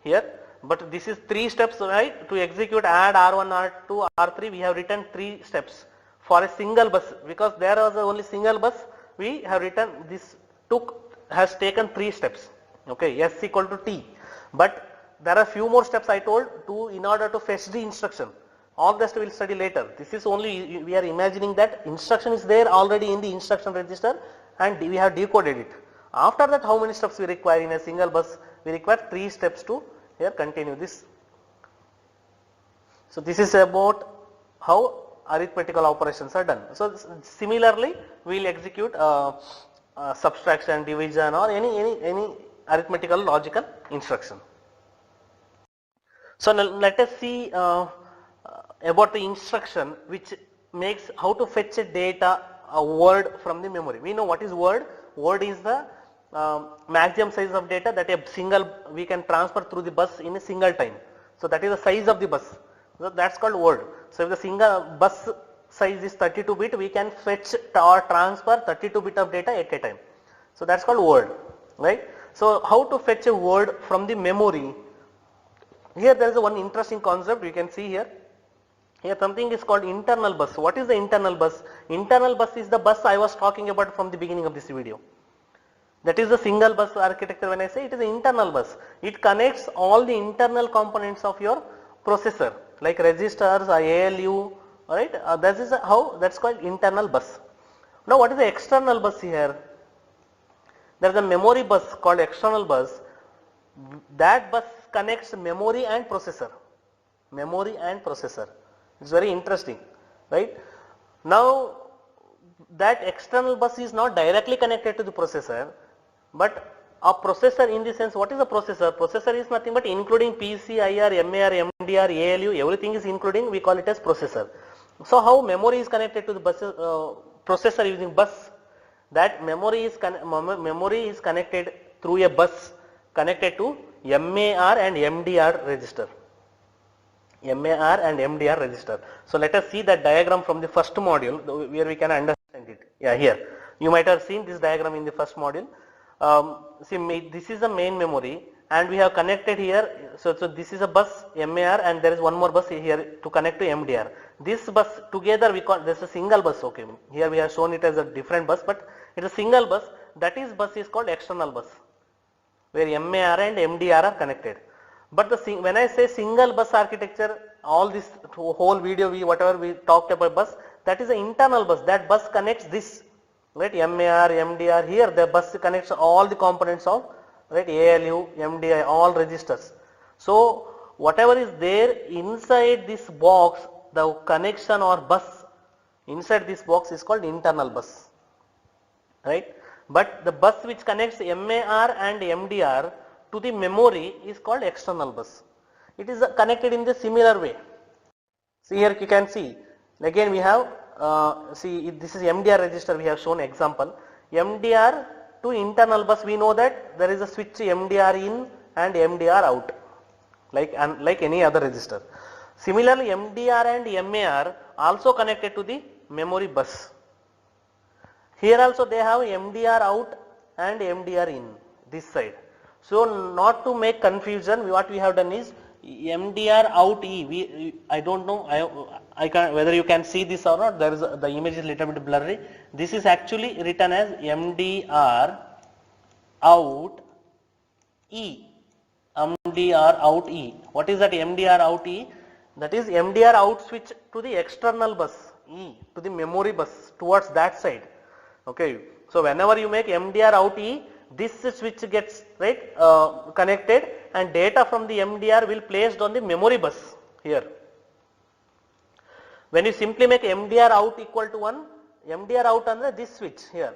[SPEAKER 1] here. But this is 3 steps, right? To execute add R1, R2, R3, we have written 3 steps for a single bus, because there was only single bus. We have written this has taken 3 steps. Okay, S equal to T. But there are few more steps I told in order to fetch the instruction. All the rest we will study later. This is only, we are imagining that instruction is there already in the instruction register and we have decoded it. After that, how many steps we require in a single bus? We require 3 steps to here continue this. So this is about how arithmetical operations are done. So similarly, we will execute subtraction, division, or any arithmetical logical instruction. So now let us see about the instruction which makes how to fetch a data, a word from the memory. We know what is word. Word is the maximum size of data that a single we can transfer through the bus in a single time. So that is the size of the bus. So that's called word. So if the single bus size is 32-bit, we can fetch or transfer 32-bit of data at a time. So that's called word, right? So how to fetch a word from the memory? Here there is one interesting concept you can see here. Here something is called internal bus. What is the internal bus? Internal bus is the bus I was talking about from the beginning of this video. That is the single bus architecture. When I say it is an internal bus, it connects all the internal components of your processor like registers, ALU, right? That is how that's called internal bus. Now what is the external bus here? There is a memory bus called external bus. That bus connects memory and processor. Memory and processor. It's very interesting, right? Now that external bus is not directly connected to the processor, but a processor in the sense, what is a processor? Processor is nothing but including PC, IR, MAR, MDR, ALU, everything is including, we call it as processor. So how memory is connected to the bus, processor using bus? That memory is connected through a bus connected to MAR and MDR register. MAR and MDR register. So let us see that diagram from the first module where we can understand it. Yeah, here. You might have seen this diagram in the first module. See, this is the main memory and we have connected here. So this is a bus MAR and there is one more bus here to connect to MDR. This bus together we call this a single bus. Okay, here we have shown it as a different bus, but it's a single bus. That is bus is called external bus, where MAR and MDR are connected. But when I say single bus architecture, all this whole video whatever we talked about bus, that is an internal bus. That bus connects this, right? MAR, MDR. Here the bus connects all the components of, right, ALU, MDI, all registers. So whatever is there inside this box, the connection or bus inside this box is called internal bus, right? But the bus which connects MAR and MDR to the memory is called external bus. It is connected in the similar way. See here you can see, again we have, see this is MDR register, we have shown example. MDR to internal bus, we know that there is a switch MDR in and MDR out, like any other register. Similarly, MDR and MAR also connected to the memory bus. Here also they have MDR out and MDR in this side. So not to make confusion, what we have done is MDR out E. I don't know. I can whether you can see this or not. There is the image is little bit blurry. This is actually written as MDR out E. MDR out E. What is that MDR out E? That is MDR out switch to the external bus E, to the memory bus, towards that side. Okay. So whenever you make MDR out E, this switch gets connected, and data from the MDR will placed on the memory bus here. When you simply make MDR out equal to 1, MDR out under this switch here.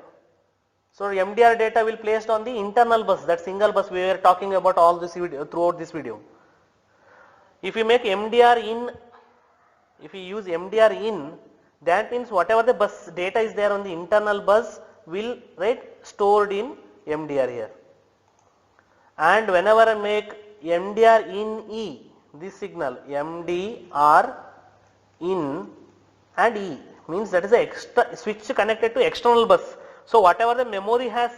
[SPEAKER 1] So MDR data will placed on the internal bus, that single bus we were talking about all this video, throughout this video. If you make MDR in, if you use MDR in, that means whatever the bus data is there on the internal bus will stored in MDR here. And whenever I make MDR in E, this signal MDR in and E means that is a extra switch connected to external bus. So whatever the memory has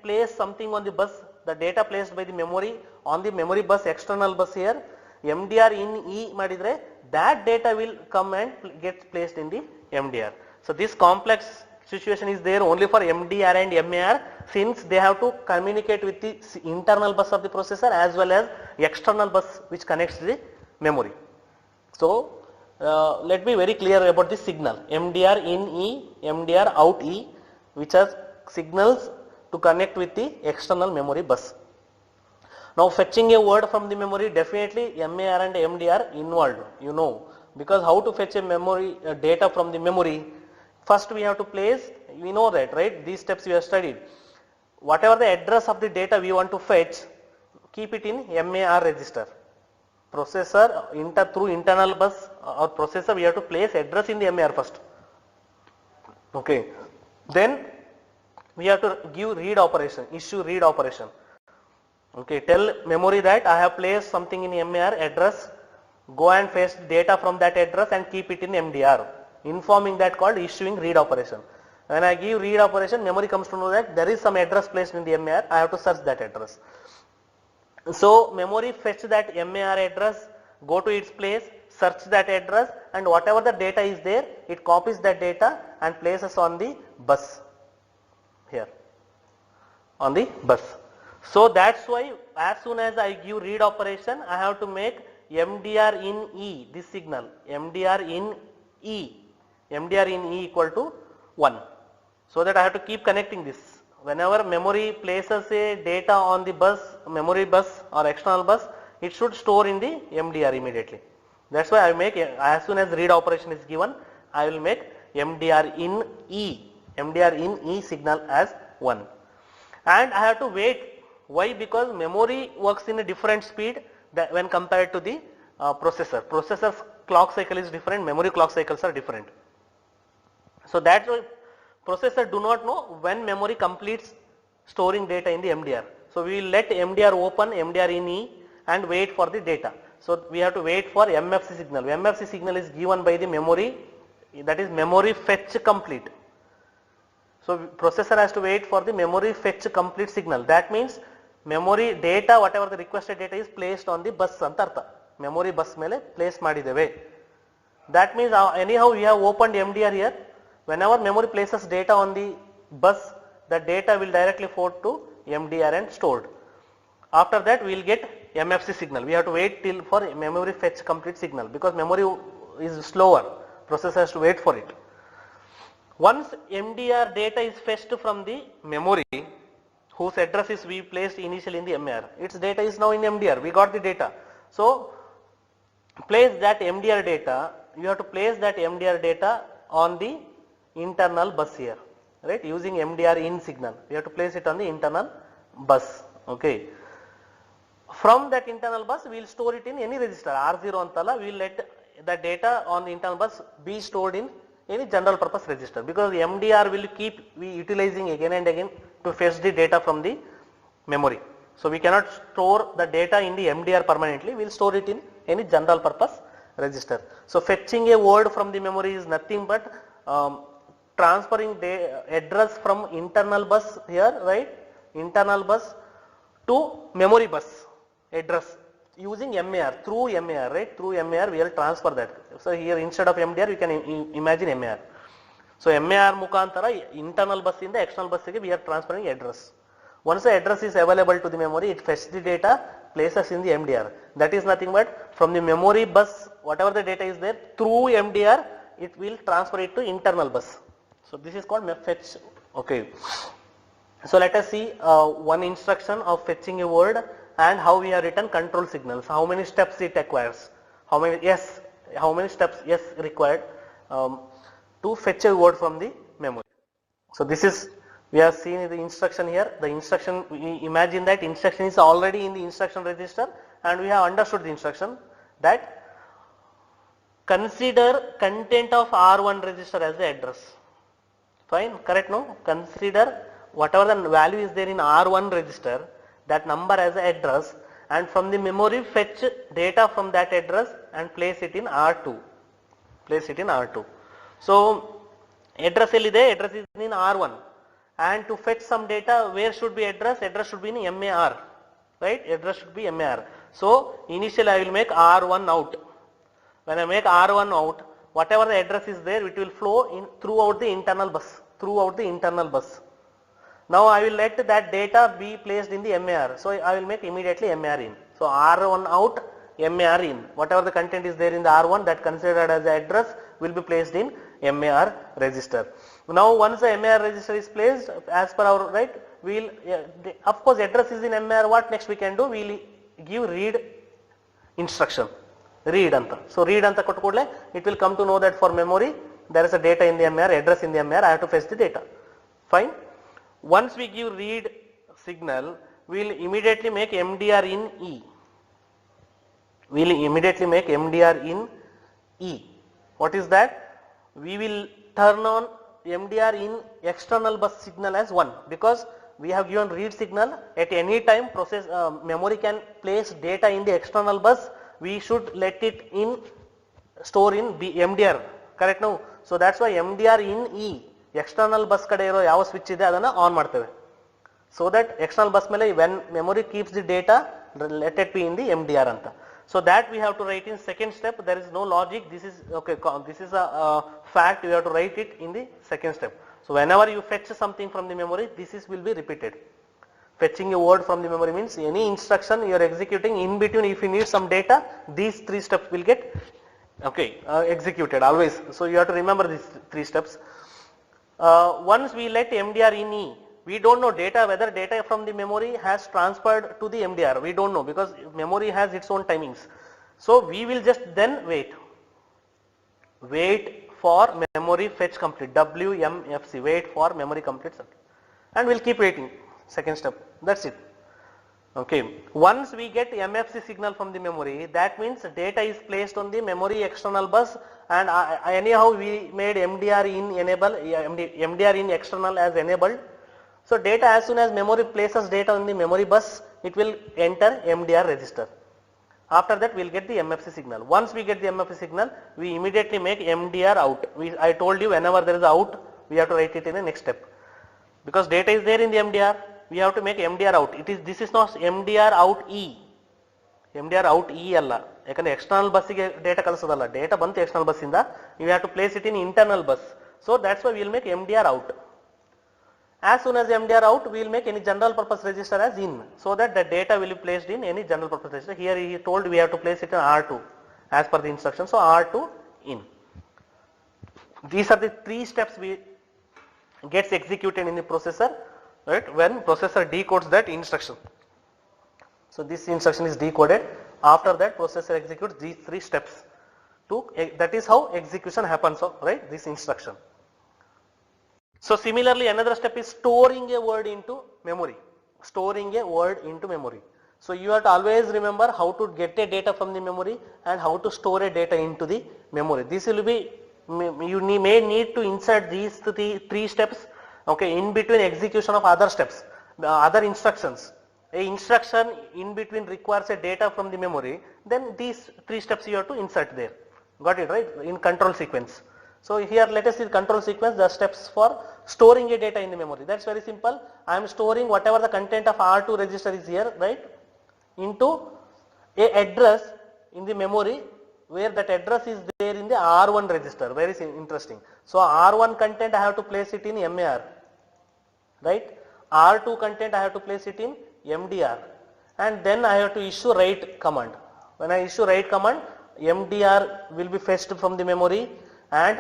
[SPEAKER 1] placed something on the bus, the data placed by the memory on the memory bus, external bus here, MDR in E madidre, that data will come and get placed in the MDR. So this complex situation is there only for MDR and MAR, since they have to communicate with the internal bus of the processor as well as external bus which connects to the memory. So let me very clear about this signal MDR in E, MDR out E, which are signals to connect with the external memory bus. Now fetching a word from the memory, definitely MAR and MDR involved, you know, because how to fetch a memory data from the memory. First we have to place, we know that, right? These steps we have studied. Whatever the address of the data we want to fetch, keep it in MAR register. Processor through internal bus or processor, we have to place address in the MAR first. Okay. Then we have to give read operation, issue read operation. Okay, tell memory that I have placed something in MAR address, go and fetch data from that address and keep it in MDR. Informing that called issuing read operation. When I give read operation, memory comes to know that there is some address placed in the MAR, I have to search that address. So memory fetch that MAR address, go to its place, search that address, and whatever the data is there, it copies that data and places on the bus here, on the bus. So that's why as soon as I give read operation, I have to make MDR in E, this signal, MDR in E, MDR in E equal to 1. So that I have to keep connecting this. Whenever memory places a data on the bus, memory bus or external bus, it should store in the MDR immediately. That's why I make, as soon as read operation is given, I will make MDR in E, MDR in E signal as 1. And I have to wait. Why? Because memory works in a different speed when compared to the processor. Processor's clock cycle is different, memory clock cycles are different. So that's why processor do not know when memory completes storing data in the MDR. So we will let MDR open, MDR in E, and wait for the data. So we have to wait for MFC signal. MFC signal is given by the memory, that is memory fetch complete. So processor has to wait for the memory fetch complete signal. That means memory data, whatever the requested data is placed on the bus anta artha. Memory bus mele place madideve. That means anyhow we have opened MDR here. Whenever memory places data on the bus, the data will directly forward to MDR and stored. After that we will get MFC signal. We have to wait till for memory fetch complete signal, because memory is slower. Processor has to wait for it. Once MDR data is fetched from the memory, whose address is we placed initially in the MAR, its data is now in MDR. We got the data. So place that MDR data. You have to place that MDR data on the internal bus here, right? Using MDR in signal, we have to place it on the internal bus. Okay. From that internal bus, we will store it in any register. R0 antala, we will let the data on the internal bus be stored in any general purpose register, because the MDR will keep utilizing again and again to fetch the data from the memory. So we cannot store the data in the MDR permanently, we will store it in any general purpose register. So fetching a word from the memory is nothing but transferring the address from internal bus here, right, internal bus to memory bus address using MAR, through MAR, right? Through MAR we will transfer that. So here instead of MDR you can imagine MAR. So MAR mukantara internal bus in the external bus we are transferring address. Once the address is available to the memory, it fetches the data, places in the MDR. That is nothing but from the memory bus, whatever the data is there, through MDR it will transfer it to internal bus. So this is called fetch. Okay. So let us see one instruction of fetching a word and how we have written control signals. How many steps it acquires? How many steps required to fetch a word from the memory. So this is, we have seen the instruction here. The instruction, we imagine that instruction is already in the instruction register and we have understood the instruction that consider content of R1 register as the address. Fine, correct, no? Consider whatever the value is there in R1 register, that number as the address, and from the memory fetch data from that address and place it in R2. Place it in R2. So address address is in R1, and to fetch some data, where should be address? Address should be in MAR, right? Address should be MAR. So initially I will make R1 out. When I make R1 out, whatever the address is there, it will flow in throughout the internal bus. Now I will let that data be placed in the MAR. So I will make immediately MAR in. So R1 out, MAR in. Whatever the content is there in the R1 that considered as the address will be placed in MAR register. Now once the MAR register is placed, as per our right, we will, of course address is in MAR, what next we can do? We will give read instruction. Read anta. So read anta kottu kodle, it will come to know that for memory there is a data in the MAR, address in the MAR, I have to fetch the data. Fine. Once we give read signal, we will immediately make MDR in E. We will immediately make MDR in E. What is that? We will turn on MDR in external bus signal as 1, because we have given read signal. At any time memory can place data in the external bus, we should let it in store in MDR, correct now? So that's why MDR in E, external bus kade iro ಯಾವ switch ಇದೆ ಅದನ್ನ on ಮಾಡ್ತೇವೆ. So that external bus ಮೇಲೆ when memory keeps the data, let it be in the MDR anta. So that we have to write in second step. There is no logic. This is okay. This is a fact. You have to write it in the second step. So whenever you fetch something from the memory, this will be repeated. Fetching a word from the memory means any instruction you are executing in between. If you need some data, these 3 steps will get executed always. So you have to remember these 3 steps. Once we let MDR in E, we don't know whether data from the memory has transferred to the MDR. We don't know, because memory has its own timings. So we will just then wait for memory fetch complete, WMFC, wait for memory complete, and we'll keep waiting. Second step, that's it. Okay, once we get MFC signal from the memory, that means data is placed on the memory external bus, and anyhow we made MDR in enable, MDR in external as enabled. So data, as soon as memory places data on the memory bus, it will enter MDR register. After that we will get the MFC signal. Once we get the MFC signal, we immediately make MDR out. I told you whenever there is out, we have to write it in the next step. Because data is there in the MDR, we have to make MDR out. This is not MDR out E. MDR out E alla. Yakandre external bus ge data kalasodalla. Data bantu external bus inda, you have to place it in internal bus. So that's why we will make MDR out. As soon as MDR out, we will make any general purpose register as in, so that the data will be placed in any general purpose register. Here he told we have to place it in R2 as per the instruction. So R2 in. These are the 3 steps we gets executed in the processor, right, when processor decodes that instruction. So this instruction is decoded. After that processor executes these 3 steps. That is how execution happens of, right, this instruction. So similarly another step is storing a word into memory. Storing a word into memory. So you have to always remember how to get a data from the memory and how to store a data into the memory. This will be, you may need to insert these 3 steps, okay, in between execution of other steps, other instructions. A instruction in between requires a data from the memory, then these 3 steps you have to insert there. Got it, right? In control sequence. So here let us see the control sequence, the steps for storing a data in the memory. That's very simple. I am storing whatever the content of R2 register is here, right, into a address in the memory where that address is there in the R1 register. Very interesting. So R1 content I have to place it in MAR, right? R2 content I have to place it in MDR, and then I have to issue write command. When I issue write command, MDR will be fetched from the memory and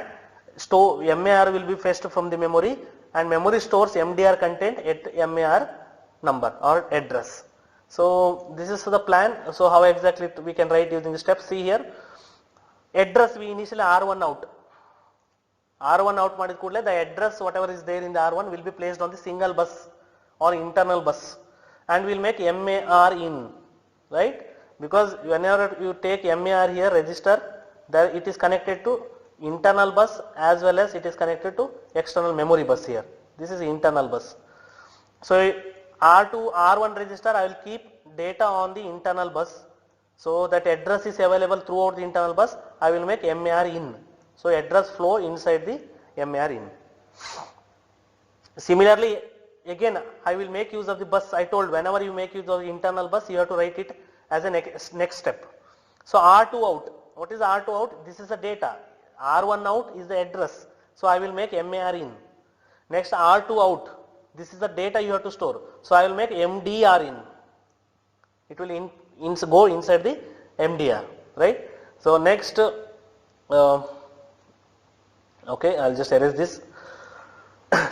[SPEAKER 1] MAR will be fetched from the memory, and memory stores MDR content at MAR number or address. So this is the plan. So how exactly we can write using the steps? See here, address we initially R1 out. R1 out ಮಾಡಿದ ಕೂಡಲೇ the address whatever is there in the R1 will be placed on the single bus or internal bus, and we'll make MAR in, right? Because whenever you take MAR here register, there it is connected to internal bus as well as it is connected to external memory bus here. This is internal bus. So R2 R1 register I will keep data on the internal bus, so that address is available throughout the internal bus. I will make MAR in. So address flow inside the MAR in. Similarly, again I will make use of the bus. I told whenever you make use of the internal bus, you have to write it as a next step. So R2 out. What is R2 out? This is the data. R1 out is the address. So I will make MAR in. Next R2 out. This is the data you have to store. So I will make MDR in. It will go inside the MDR, right? So next, okay, I'll just erase this.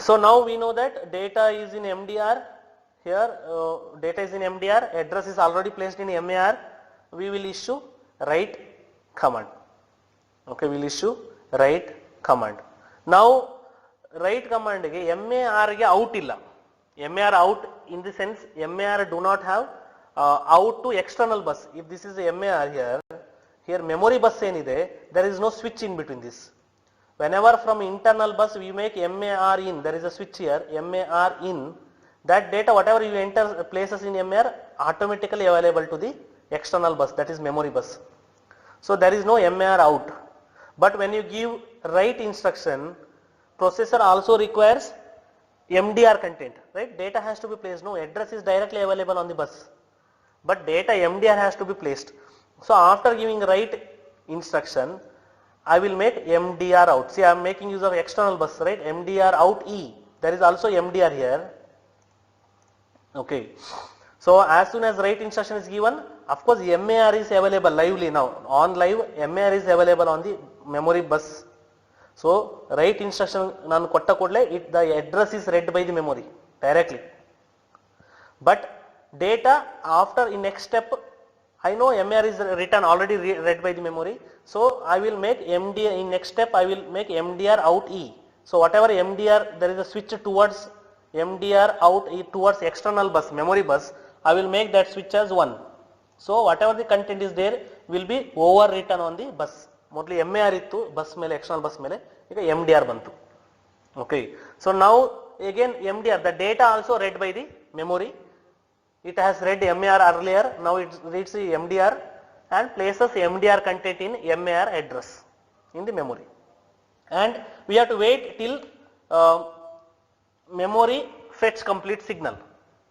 [SPEAKER 1] So now we know that data is in MDR. Here data is in MDR, address is already placed in MAR. We will issue write command. Okay, we will issue write command. Now write command ge MAR ge out illa. MAR out in the sense MAR do not have out to external bus. If this is a MAR here memory bus enide, there is no switch in between this. Whenever from internal bus we make MAR in, there is a switch here, MAR in. That data whatever you enter places in MAR automatically available to the external bus, that is memory bus. So there is no MAR out. But when you give write instruction, processor also requires MDR content, right? Data has to be placed. No, address is directly available on the bus, but data MDR has to be placed. So after giving write instruction, I will make MDR out. See, I am making use of external bus, right? MDR out E. There is also MDR here. Okay. So as soon as write instruction is given, of course MAR is available lively now. On live, MAR is available on the memory bus. So write instruction nanu kotta kodle, the address is read by the memory directly. But data after in next step, I know MAR is written already read by the memory. So I will make MDR in next step. I will make MDR out E. So whatever MDR, there is a switch towards MDR out E towards external bus, memory bus. I will make that switch as 1. So whatever the content is there will be overwritten on the bus. Mostly MAR ittu bus mele, external bus mele, MDR bantu. Okay. So now again MDR, the data also read by the memory. It has read MAR earlier, now it reads the MDR and places MDR content in MAR address in the memory. And we have to wait till memory fetch complete signal.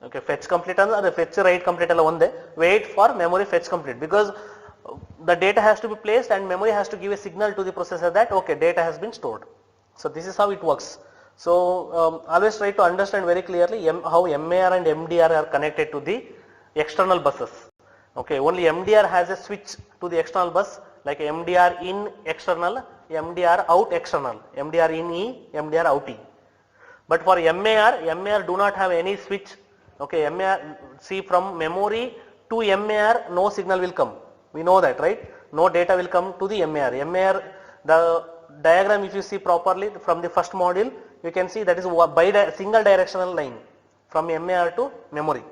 [SPEAKER 1] Okay, fetch complete and fetch write complete alla onde. Wait for memory fetch complete, because the data has to be placed and memory has to give a signal to the processor that okay, data has been stored. So this is how it works. So always try to understand very clearly how MAR and MDR are connected to the external buses. Okay, only MDR has a switch to the external bus, like MDR in external, MDR out external, MDR in E, MDR out E. But for MAR do not have any switch. Okay, MAR, see, from memory to MAR no signal will come. We know that, right? No data will come to the MAR. MAR, the diagram if you see properly from the first module, you can see that is by single directional line from MAR to memory.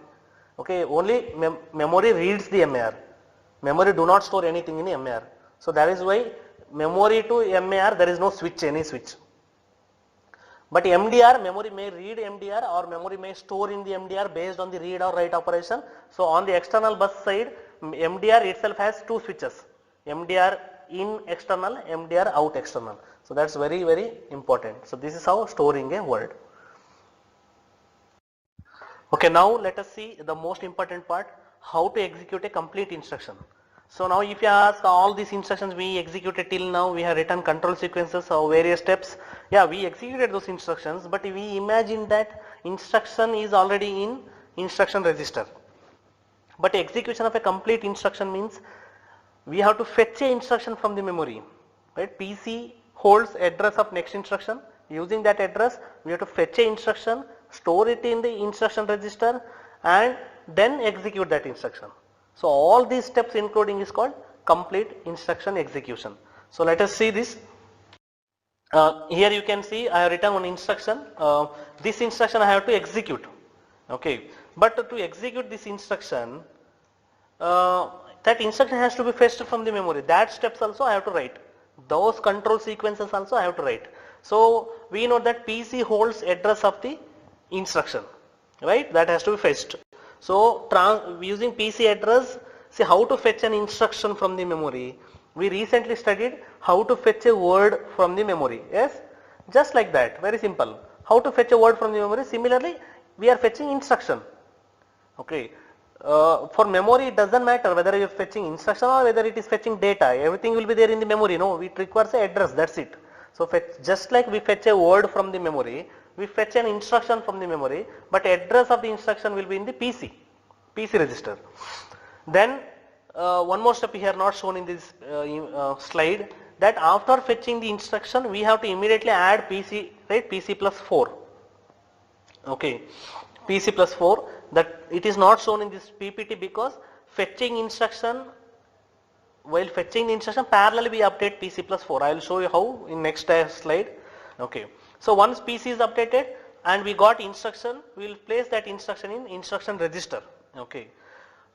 [SPEAKER 1] Okay, only memory reads the MAR. Memory do not store anything in MAR. So that is why memory to MAR there is no switch, any switch. But MDR, memory may read MDR or memory may store in the MDR based on the read or write operation. So on the external bus side, MDR itself has two switches, MDR in external, MDR out external. So that's very, very important. So this is how storing a word. Okay, now let us see the most important part, how to execute a complete instruction. So now if you ask all these instructions we executed till now, we have written control sequences of various steps. Yeah, we executed those instructions, but we imagine that instruction is already in instruction register. But execution of a complete instruction means we have to fetch a instruction from the memory, right? PC holds address of next instruction. Using that address, we have to fetch a instruction, store it in the instruction register, and then execute that instruction. So all these steps including is called complete instruction execution. So let us see this. Here you can see I have written one instruction. This instruction I have to execute. Okay, but to execute this instruction, that instruction has to be fetched from the memory. That steps also I have to write. Those control sequences also I have to write. So we know that PC holds address of the instruction, right? That has to be fetched. So using PC address, see how to fetch an instruction from the memory. We recently studied how to fetch a word from the memory. Yes, just like that, very simple. How to fetch a word from the memory. Similarly, we are fetching instruction. Okay. For memory it doesn't matter whether you are fetching instruction or whether it is fetching data. Everything will be there in the memory. No, it requires an address. That's it. So just like we fetch a word from the memory, we fetch an instruction from the memory, but address of the instruction will be in the PC register. Then one more step here not shown in this slide, that after fetching the instruction we have to immediately add PC, right? PC plus 4. Okay, PC plus 4. That it is not shown in this PPT because fetching instruction, while fetching the instruction parallelly we update PC plus 4. I will show you how in next slide. Okay. So once PC is updated and we got instruction, we will place that instruction in instruction register. Okay.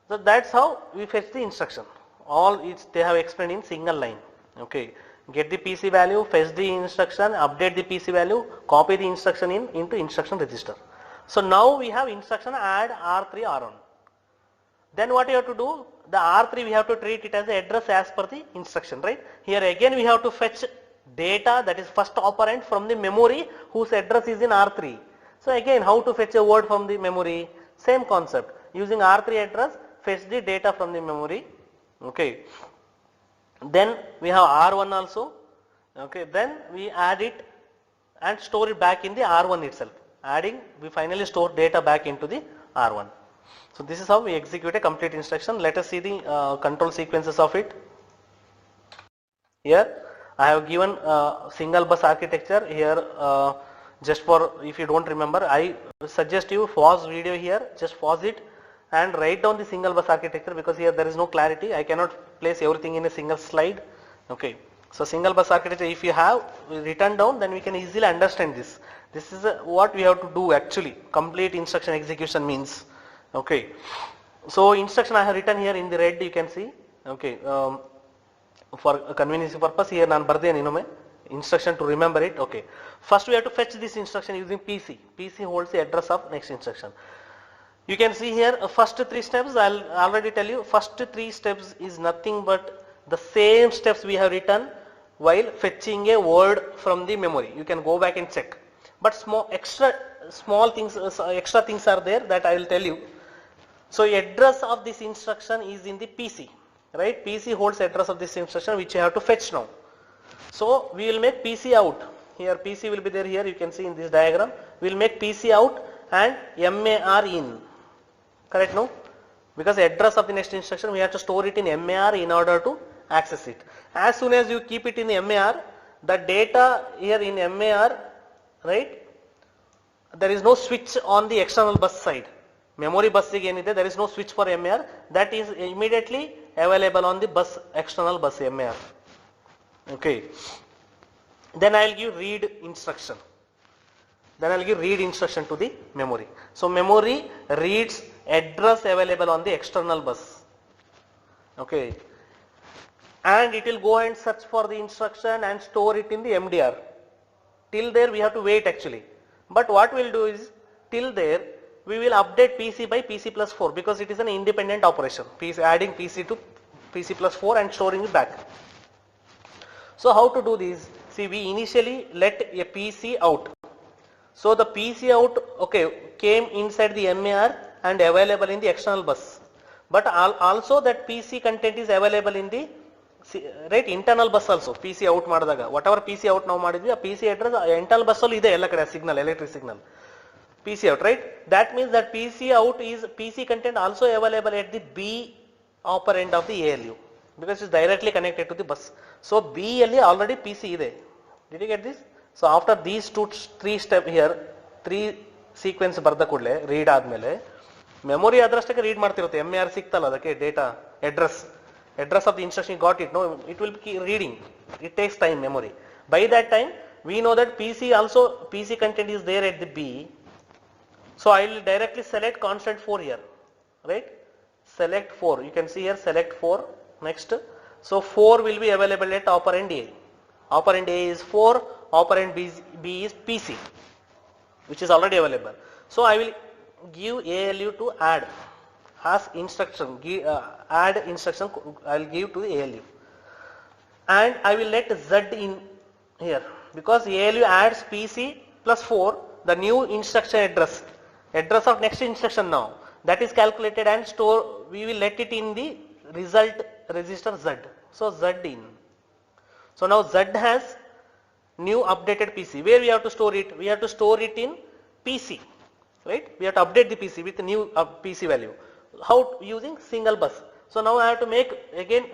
[SPEAKER 1] So that's how we fetch the instruction. All they have explained in single line. Okay. Get the PC value, fetch the instruction, update the PC value, copy the instruction into instruction register. So now we have instruction add R3 R1. Then what you have to do? The R3 we have to treat it as the address as per the instruction, right? Here again we have to fetch data, that is first operand, from the memory whose address is in R3. So again how to fetch a word from the memory? Same concept. Using R3 address, fetch the data from the memory. Okay. Then we have R1 also. Okay. Then we add it and store it back in the R1 itself. Adding, we finally store data back into the R1. So this is how we execute a complete instruction. Let us see the control sequences of it. Here I have given single bus architecture. Here just for, if you don't remember, I suggest you pause video here, just pause it and write down the single bus architecture, because here there is no clarity. I cannot place everything in a single slide. Okay. So single bus architecture, if you have written down, then we can easily understand this. This is what we have to do actually. Complete instruction execution means. Okay. So instruction I have written here in the red, you can see. Okay. For convenience purpose, here ನಾನು ಬರ್ದೇನೆ ಇನ್ನೊಮ್ಮೆ instruction to remember it. Okay. First we have to fetch this instruction using PC. PC holds the address of next instruction. You can see here first 3 steps. I'll already tell you, first 3 steps is nothing but the same steps we have written while fetching a word from the memory. You can go back and check. But small things, extra things are there that I will tell you. So address of this instruction is in the PC, right? PC holds address of this instruction which you have to fetch now. So we will make PC out. Here PC will be there. Here you can see in this diagram. We will make PC out and MAR in. Correct, no? Because address of the next instruction we have to store it in MAR in order to access it. As soon as you keep it in the MAR, the data here in MAR, right? There is no switch on the external bus side. Memory bus there is no switch for MAR. That is immediately available on the bus, external bus MAR. Okay. Then I will give read instruction. Then I will give read instruction to the memory. So memory reads address available on the external bus. Okay. And it will go and search for the instruction and store it in the MDR. Till there we have to wait actually. But what we will do is, till there we will update PC by PC plus 4, because it is an independent operation. Adding PC to PC plus 4 and storing it back. So how to do this? See, we initially let a PC out. So the PC out, okay, came inside the MAR and available in the external bus. But also that PC content is available in the right internal bus also. PC out madadaga, whatever PC out now madidvi, a PC address internal bus allu ide ella kade signal, electric signal. PC out, right? That means that PC out is PC content also available at the B operand of the ALU because it's directly connected to the bus. So B alli already PC ide. Did you get this? So after these three step here, three sequence barda kudle read admele memory address read ಮಾಡ್ತಿರುತ್ತೆ MAR ಸಿಕ್ತಲ್ಲ ಅದಕ್ಕೆ data address of the instruction got it, no, it will keep reading, it takes time memory. By that time we know that PC content is there at the B. So I will directly select constant 4 here, right? Select 4, you can see here select 4. Next, so 4 will be available at operand A. Operand A is 4, operand B is PC, which is already available. So I will give ALU to add as instruction, add instruction I will give to the ALU, and I will let Z in here because ALU adds PC plus 4, the new instruction address of next instruction now, that is calculated and store, we will let it in the result register Z. So Z in. So now Z has new updated PC. Where we have to store it? We have to store it in PC, right? We have to update the PC with the new PC value. How? Using single bus. So now I have to make again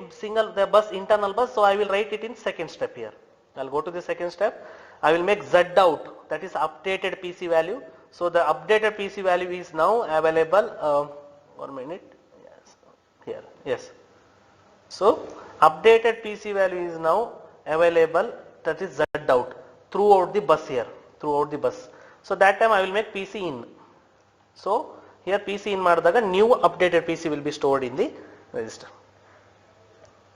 [SPEAKER 1] the bus, internal bus. So I will write it in second step here. I'll go to the second step. I will make Z out, that is updated PC value. So the updated PC value is now available. 1 minute. Yes. Here. Yes. So updated PC value is now available, that is Z out throughout the bus here, throughout the bus. So that time I will make PC in. So here PC in madadaga new updated PC will be stored in the register.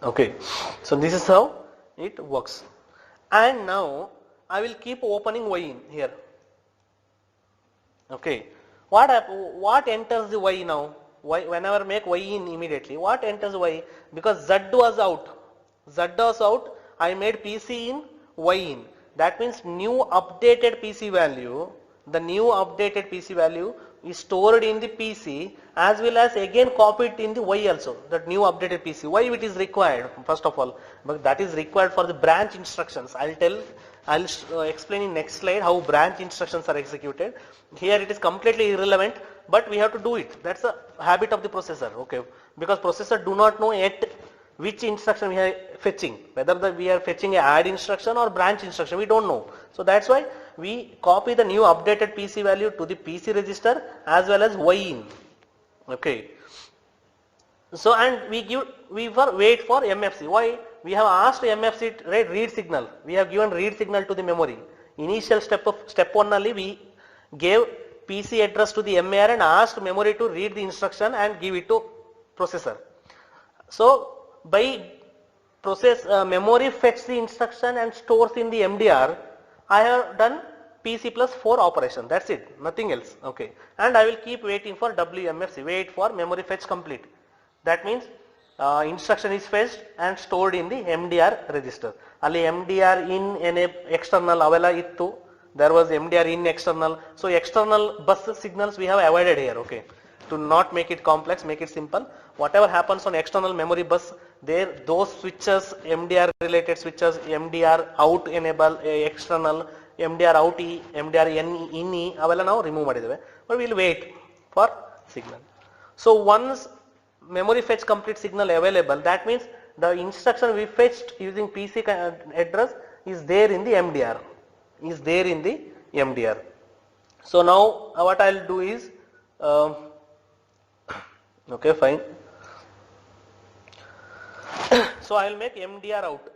[SPEAKER 1] Okay. So this is how it works. And now I will keep opening Y in here. Okay. What enters the Y now? Y, whenever make Y in immediately, what enters Y? Because Z was out, I made PC in, Y in. That means new updated PC value, the new updated PC value is stored in the PC as well as again copied in the Y also, that new updated PC. Why it is required? First of all, but that is required for the branch instructions. I'll explain in next slide how branch instructions are executed. Here it is completely irrelevant, but we have to do it. That's a habit of the processor, okay? Because processor do not know yet which instruction we are fetching, whether we are fetching a add instruction or branch instruction, we don't know. So that's why we copy the new updated PC value to the PC register as well as Y in. Okay. So and we wait for MFC. Why? We have asked MFC, right, read signal. We have given read signal to the memory. Initial step 1 only we gave PC address to the MAR and asked memory to read the instruction and give it to processor. So by memory fetch the instruction and stores in the MDR, I have done PC plus 4 operation. That's it, nothing else. Okay. And I will keep waiting for WMFC, wait for memory fetch complete. That means instruction is fetched and stored in the MDR register. Ali MDR in external avela ittu. There was MDR in external. So external bus signals we have avoided here. Okay. To not make it complex, make it simple. Whatever happens on external memory bus, there those switches, MDR related switches, MDR out enable external, MDR out E, MDR in E, avella now remove madidave. But we will wait for signal. So once memory fetch complete signal available, that means the instruction we fetched using PC address is there in the MDR. So now what I will do is, okay, fine. So I will make MDR out.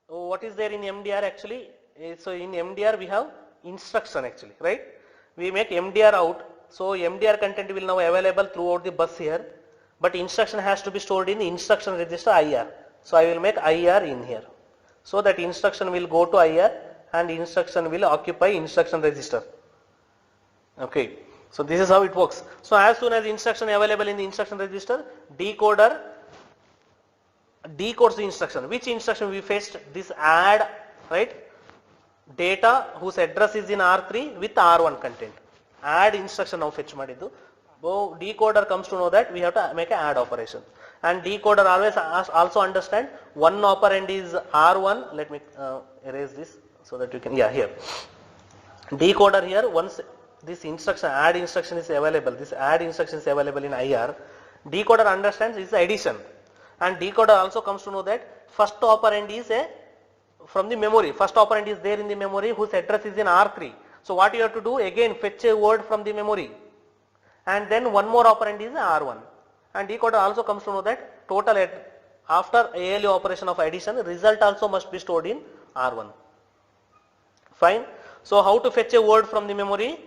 [SPEAKER 1] What is there in MDR actually? So in MDR we have instruction actually, right? We make MDR out. So MDR content will now available throughout the bus here. But instruction has to be stored in the instruction register IR. So I will make IR in here. So that instruction will go to IR and instruction will occupy instruction register. Okay. So this is how it works. So as soon as instruction available in the instruction register, decoder decodes the instruction. Which instruction we fetched? This add, right? Data whose address is in R3 with R1 content. Add instruction now fetch ಮಾಡಿದ್ದು. Decoder comes to know that we have to make an add operation. And decoder always also understand one operand is R1. Let me erase this so that you can, yeah, here. Decoder here, once this instruction, add instruction is available, this add instruction is available in IR, decoder understands is addition. And decoder also comes to know that first operand is from the memory. First operand is there in the memory whose address is in R3. So what you have to do, again fetch a word from the memory. And then one more operand is R1. And decoder also comes to know that total after ALU operation of addition, result also must be stored in R1. Fine. So how to fetch a word from the memory?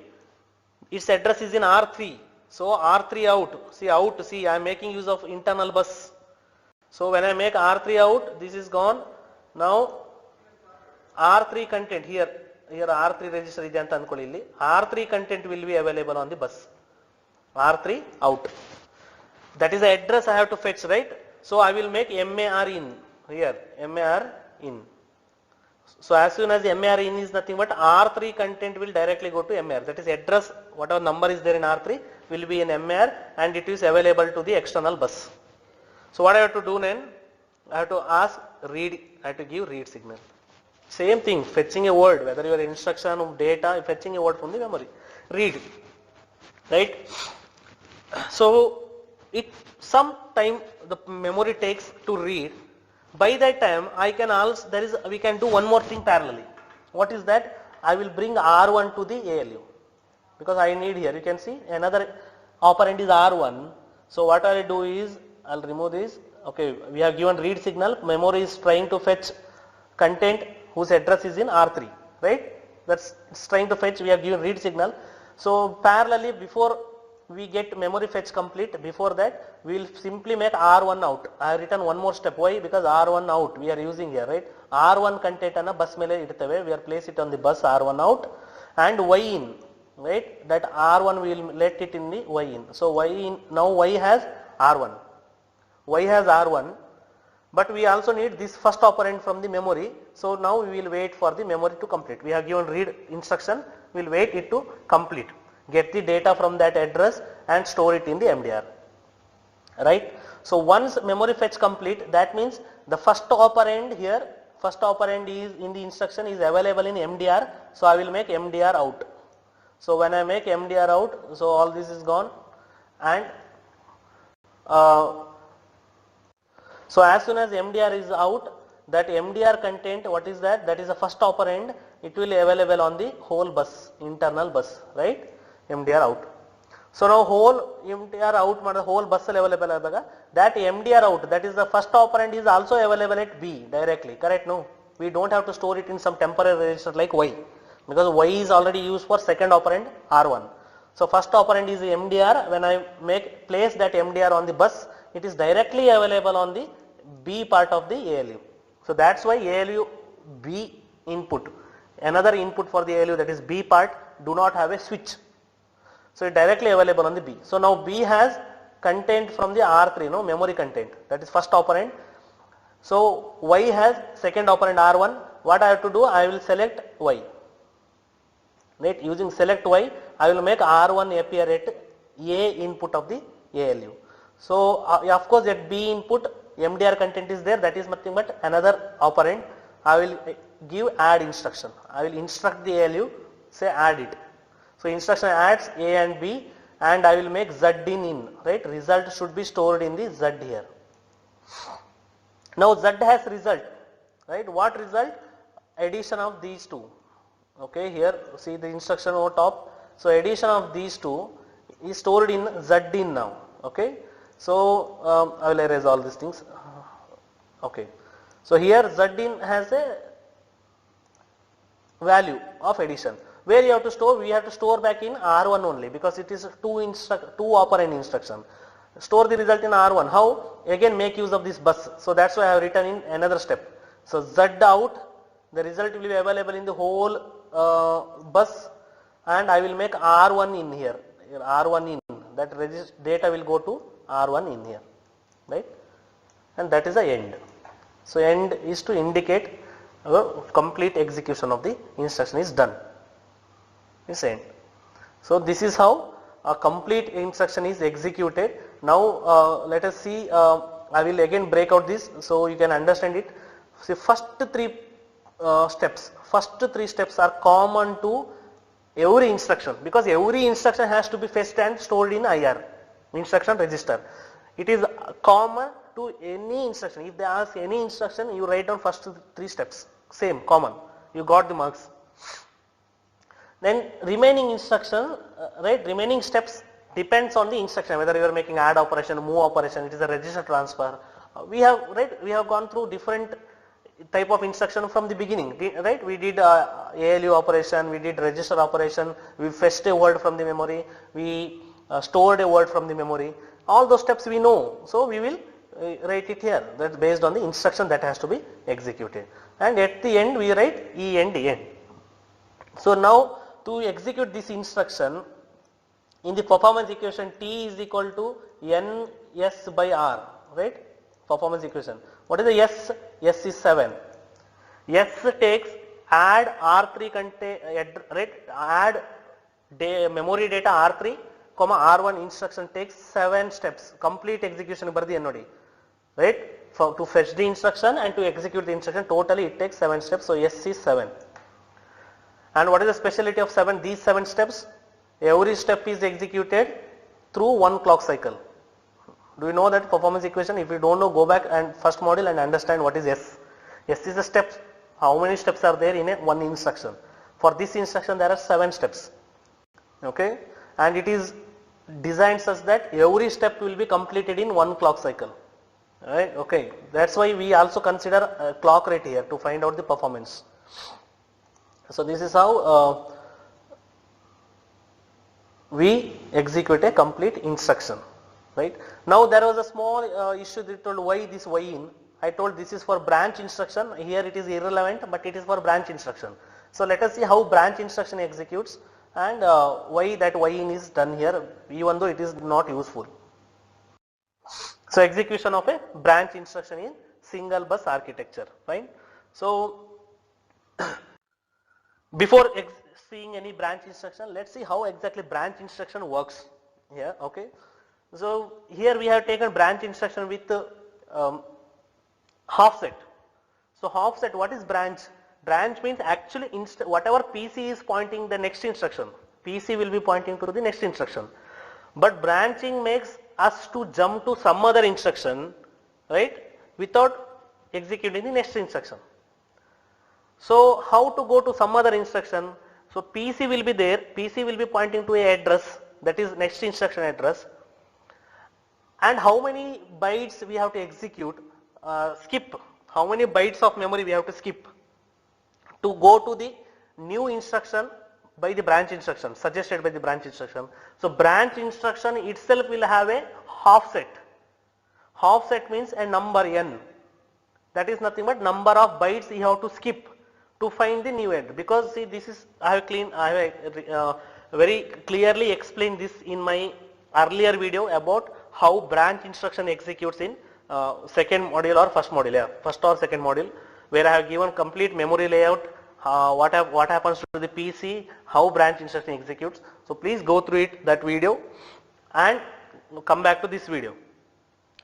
[SPEAKER 1] Its address is in R3. So R3 out. See out. See, I am making use of internal bus. So when I make R3 out, this is gone. Now R3 content here R3 register ಇದೆ ಅಂತ ಅನ್ಕೊಳ್ಳಿ ಇಲ್ಲಿ. R3 content will be available on the bus. R3 out. That is the address I have to fetch, right? So I will make MAR in here. MAR in. So as soon as MAR in is nothing but R3 content will directly go to MAR. That is address, whatever number is there in R3 will be in MAR and it is available to the external bus. So what I have to do then? I have to ask read, I have to give read signal. Same thing, fetching a word, whether your instruction of data, fetching a word from the memory. Read, right? So it some time the memory takes to read. By that time I can also, we can do one more thing parallelly. What is that? I will bring R1 to the ALU because I need here, you can see another operand is R1. So what I will do is I'll remove this. Okay, we have given read signal, memory is trying to fetch content whose address is in R3, right? That's it's trying to fetch, we have given read signal. So parallelly, before we get memory fetch complete, before that we will simply make R1 out. I have written one more step. Why? Because R1 out we are using here, right? R1 content anna bus mele iduttave, we are place it on the bus R1 out and Y in, right? That R1 we will let it in the Y in. So Y in, now Y has R1. Y has R1, but we also need this first operand from the memory. So now we will wait for the memory to complete. We have given read instruction, we will wait it to complete. Get the data from that address and store it in the MDR, right? So once memory fetch complete, that means the first operand here, first operand is in the instruction is available in MDR. So I will make MDR out. So when I make MDR out, so all this is gone and so as soon as MDR is out, that MDR content, what is that? That is the first operand. It will be available on the whole bus, internal bus, right? MDR out. So now whole MDR out, whole bus available adaga. That MDR out, that is the first operand is also available at B directly, correct? No, we don't have to store it in some temporary register like Y, because Y is already used for second operand R1. So first operand is the MDR. When I place that MDR on the bus, it is directly available on the B part of the ALU. So that's why ALU B input, another input for the ALU, that is B part, do not have a switch. So it's directly available on the B. So now B has content from the R3, no, memory content, that is first operand. So Y has second operand R1. What I have to do? I will select Y. Right? Using select Y, I will make R1 appear at A input of the ALU. So of course at B input MDR content is there, that is nothing but another operand. I will give add instruction. I will instruct the ALU, say add it. So instruction adds A and B and I will make Z in, right? Result should be stored in the Z here. Now Z has result, right? What result? Addition of these two. Okay, here see the instruction over top. So addition of these two is stored in Z in now. Okay. So I will erase all these things. Okay. So here Z in has a value of addition. Where you have to store? We have to store back in R1 only because it is two operand instruction. Store the result in R1. How? Again make use of this bus. So that's why I have written in another step. So Z out, the result will be available in the whole bus and I will make R1 in here. R1 in, that data will go to R1 in here, right? And that is the end. So end is to indicate complete execution of the instruction is done. Is end. So this is how a complete instruction is executed. Now let us see, I will again break out this so you can understand it. See, first three steps are common to every instruction, because every instruction has to be fetched and stored in IR, instruction register. It is common to any instruction. If they ask any instruction, you write down first three steps, same, common, you got the marks. Then remaining instruction, remaining steps depends on the instruction, whether you are making add operation, move operation, it is a register transfer. We have gone through different type of instruction from the beginning, right? We did ALU operation, we did register operation, we fetched a word from the memory, we stored a word from the memory. All those steps we know, so we will write it here. That's based on the instruction that has to be executed. And at the end we write END end. So now to execute this instruction, in the performance equation, T is equal to NS by R, right? Performance equation. What is the S? S is 7. S takes add R3 contain, right? Add memory data R3, R1 instruction takes 7 steps. Complete execution bardi annodi, right? To fetch the instruction and to execute the instruction, totally it takes 7 steps. So S is 7. And what is the speciality of 7? These 7 steps, every step is executed through one clock cycle. Do you know that performance equation? If you don't know, go back and first module and understand what is S. S is a step. How many steps are there in one instruction? For this instruction there are 7 steps. Okay, and it is designed such that every step will be completed in one clock cycle. Right? Okay, that's why we also consider a clock rate here to find out the performance. So this is how we execute a complete instruction. Right? Now there was a small issue that told why this Y in. I told this is for branch instruction. Here it is irrelevant, but it is for branch instruction. So let us see how branch instruction executes and why that Y in is done here, even though it is not useful. So execution of a branch instruction in single bus architecture. Fine. So before seeing any branch instruction, let's see how exactly branch instruction works here. Okay. So here we have taken branch instruction with offset. So offset, what is branch? Branch means actually whatever PC is pointing the next instruction, PC will be pointing to the next instruction. But branching makes us to jump to some other instruction, right, without executing the next instruction. So how to go to some other instruction? So PC will be there, PC will be pointing to a address, that is next instruction address. And how many bytes we have to execute, skip, how many bytes of memory we have to skip to go to the new instruction by the branch instruction, suggested by the branch instruction. So branch instruction itself will have a offset. Offset means a number n. That is nothing but number of bytes you have to skip to find the new end. Because see, this is, I have very clearly explained this in my earlier video about how branch instruction executes in second module or first module, first or second module, where I have given complete memory layout, what happens to the PC, how branch instruction executes. So please go through it, that video, and come back to this video.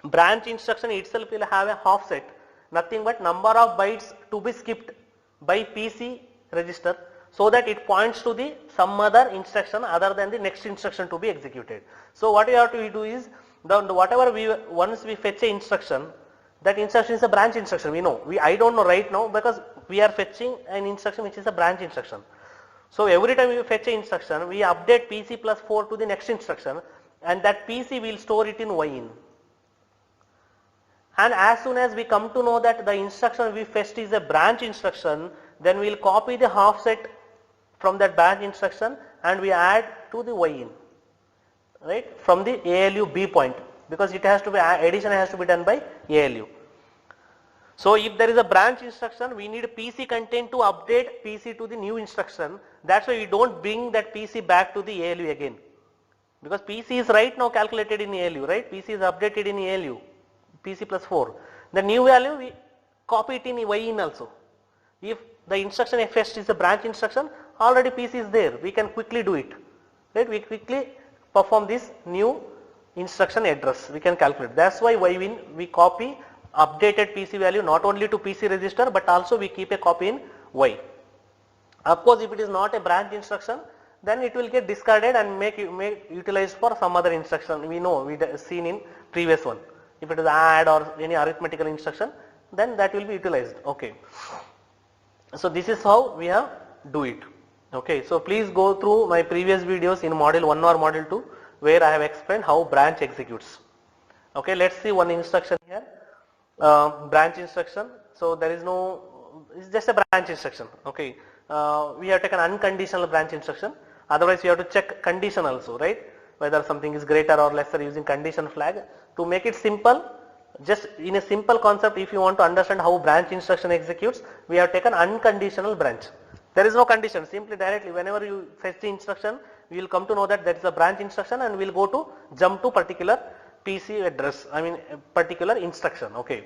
[SPEAKER 1] Branch instruction itself will have a offset, nothing but number of bytes to be skipped by PC register, so that it points to the some other instruction other than the next instruction to be executed. So what you have to do is, whatever once we fetch a instruction, that instruction is a branch instruction. We know. I don't know right now because we are fetching an instruction which is a branch instruction. So every time we fetch an instruction, we update PC plus 4 to the next instruction, and that PC will store it in Y in. And as soon as we come to know that the instruction we fetched is a branch instruction, then we will copy the offset from that branch instruction and we add to the Y in, right, from the ALU B point, because it has to be, addition has to be done by ALU. So if there is a branch instruction, we need PC content to update PC to the new instruction. That's why we don't bring that PC back to the ALU again, because PC is right now calculated in ALU, right? PC is updated in ALU, PC plus 4. The new value copy it in Y in also. If the instruction fetched is a branch instruction, already PC is there, we can quickly do it, right? We quickly perform this new instruction address, we can calculate. That's why win we copy updated PC value not only to PC register but also we keep a copy in Y. Of course, if it is not a branch instruction, then it will get discarded and make utilized for some other instruction. We know we seen in previous one. If it is add or any arithmetical instruction, then that will be utilized. Okay. So this is how we have do it. Okay. So please go through my previous videos in module 1 or module 2 where I have explained how branch executes. Okay. Let's see one instruction here. Branch instruction. So there is no, it's just a branch instruction. Okay. We have taken unconditional branch instruction. Otherwise, you have to check condition also, right? Whether something is greater or lesser using condition flag. To make it simple, just in a simple concept, if you want to understand how branch instruction executes, we have taken unconditional branch. There is no condition, simply directly whenever you fetch the instruction, we will come to know that that is a branch instruction and we will go to jump to particular PC address, I mean particular instruction. Okay.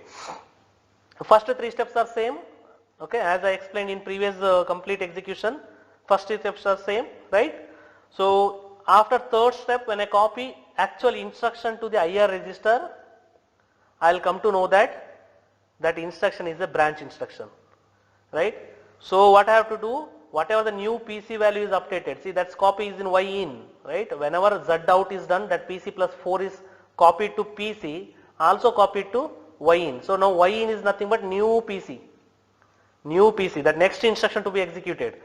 [SPEAKER 1] First 3 steps are same. Okay, as I explained in previous complete execution, first 3 steps are same, right? So after third step, when I copy actual instruction to the IR register, I will come to know that that instruction is a branch instruction, right? So what I have to do, whatever the new PC value is updated, see that's copy is in Y in, right? Whenever Z out is done, that PC plus 4 is copied to PC, also copied to Y in. So now Y in is nothing but new PC. New PC, that next instruction to be executed.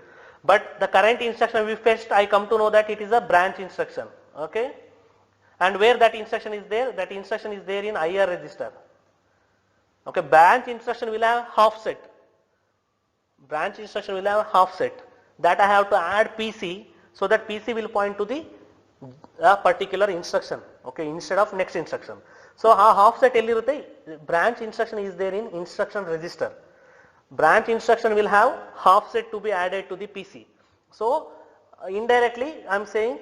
[SPEAKER 1] But the current instruction we fetched, I come to know that it is a branch instruction. Okay. And where that instruction is there? That instruction is there in IR register. Okay. Branch instruction will have half set. Branch instruction will have half set. That I have to add PC, so that PC will point to the particular instruction. Okay. Instead of next instruction. So half set branch instruction is there in instruction register. Branch instruction will have half set to be added to the PC. So indirectly I am saying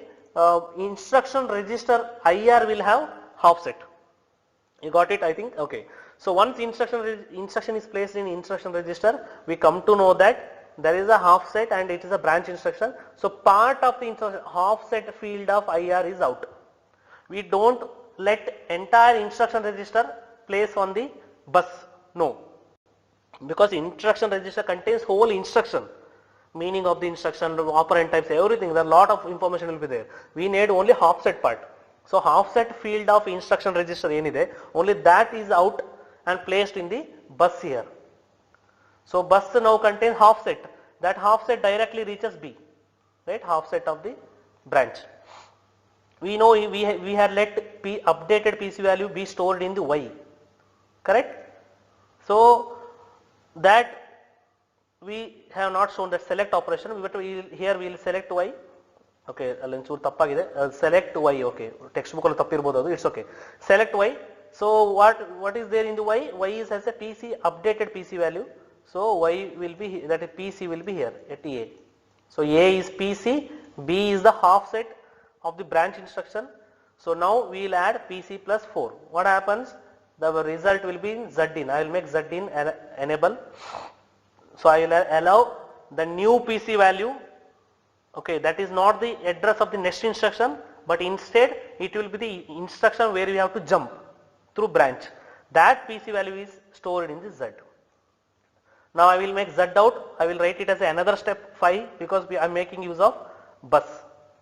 [SPEAKER 1] instruction register IR will have half set. You got it, I think? Okay. So once instruction is placed in instruction register, we come to know that there is a half set and it is a branch instruction. So part of the half set field of IR is out. We don't let entire instruction register place on the bus. No. Because instruction register contains whole instruction, meaning of the instruction, operand types, everything. There are lot of information will be there. We need only half set part. So half set field of instruction register only that is out and placed in the bus here. So bus now contains half set. That half set directly reaches B, right? Half set of the branch. We know we have let updated PC value be stored in the Y, correct? So that we have not shown that select operation, but here we will select Y. Okay, select Y. Okay, textbook it's okay. Select Y. So what is there in the Y? Y is has a PC updated PC value. So Y will be, that is PC will be here at A. So A is PC, B is the half set of the branch instruction. So now we will add PC plus 4. What happens? The result will be in Z in. I will make Z in enable. So I will allow the new PC value. Okay, that is not the address of the next instruction, but instead it will be the instruction where we have to jump through branch. That PC value is stored in the Z. Now I will make Z out. I will write it as another step 5 because I am making use of bus,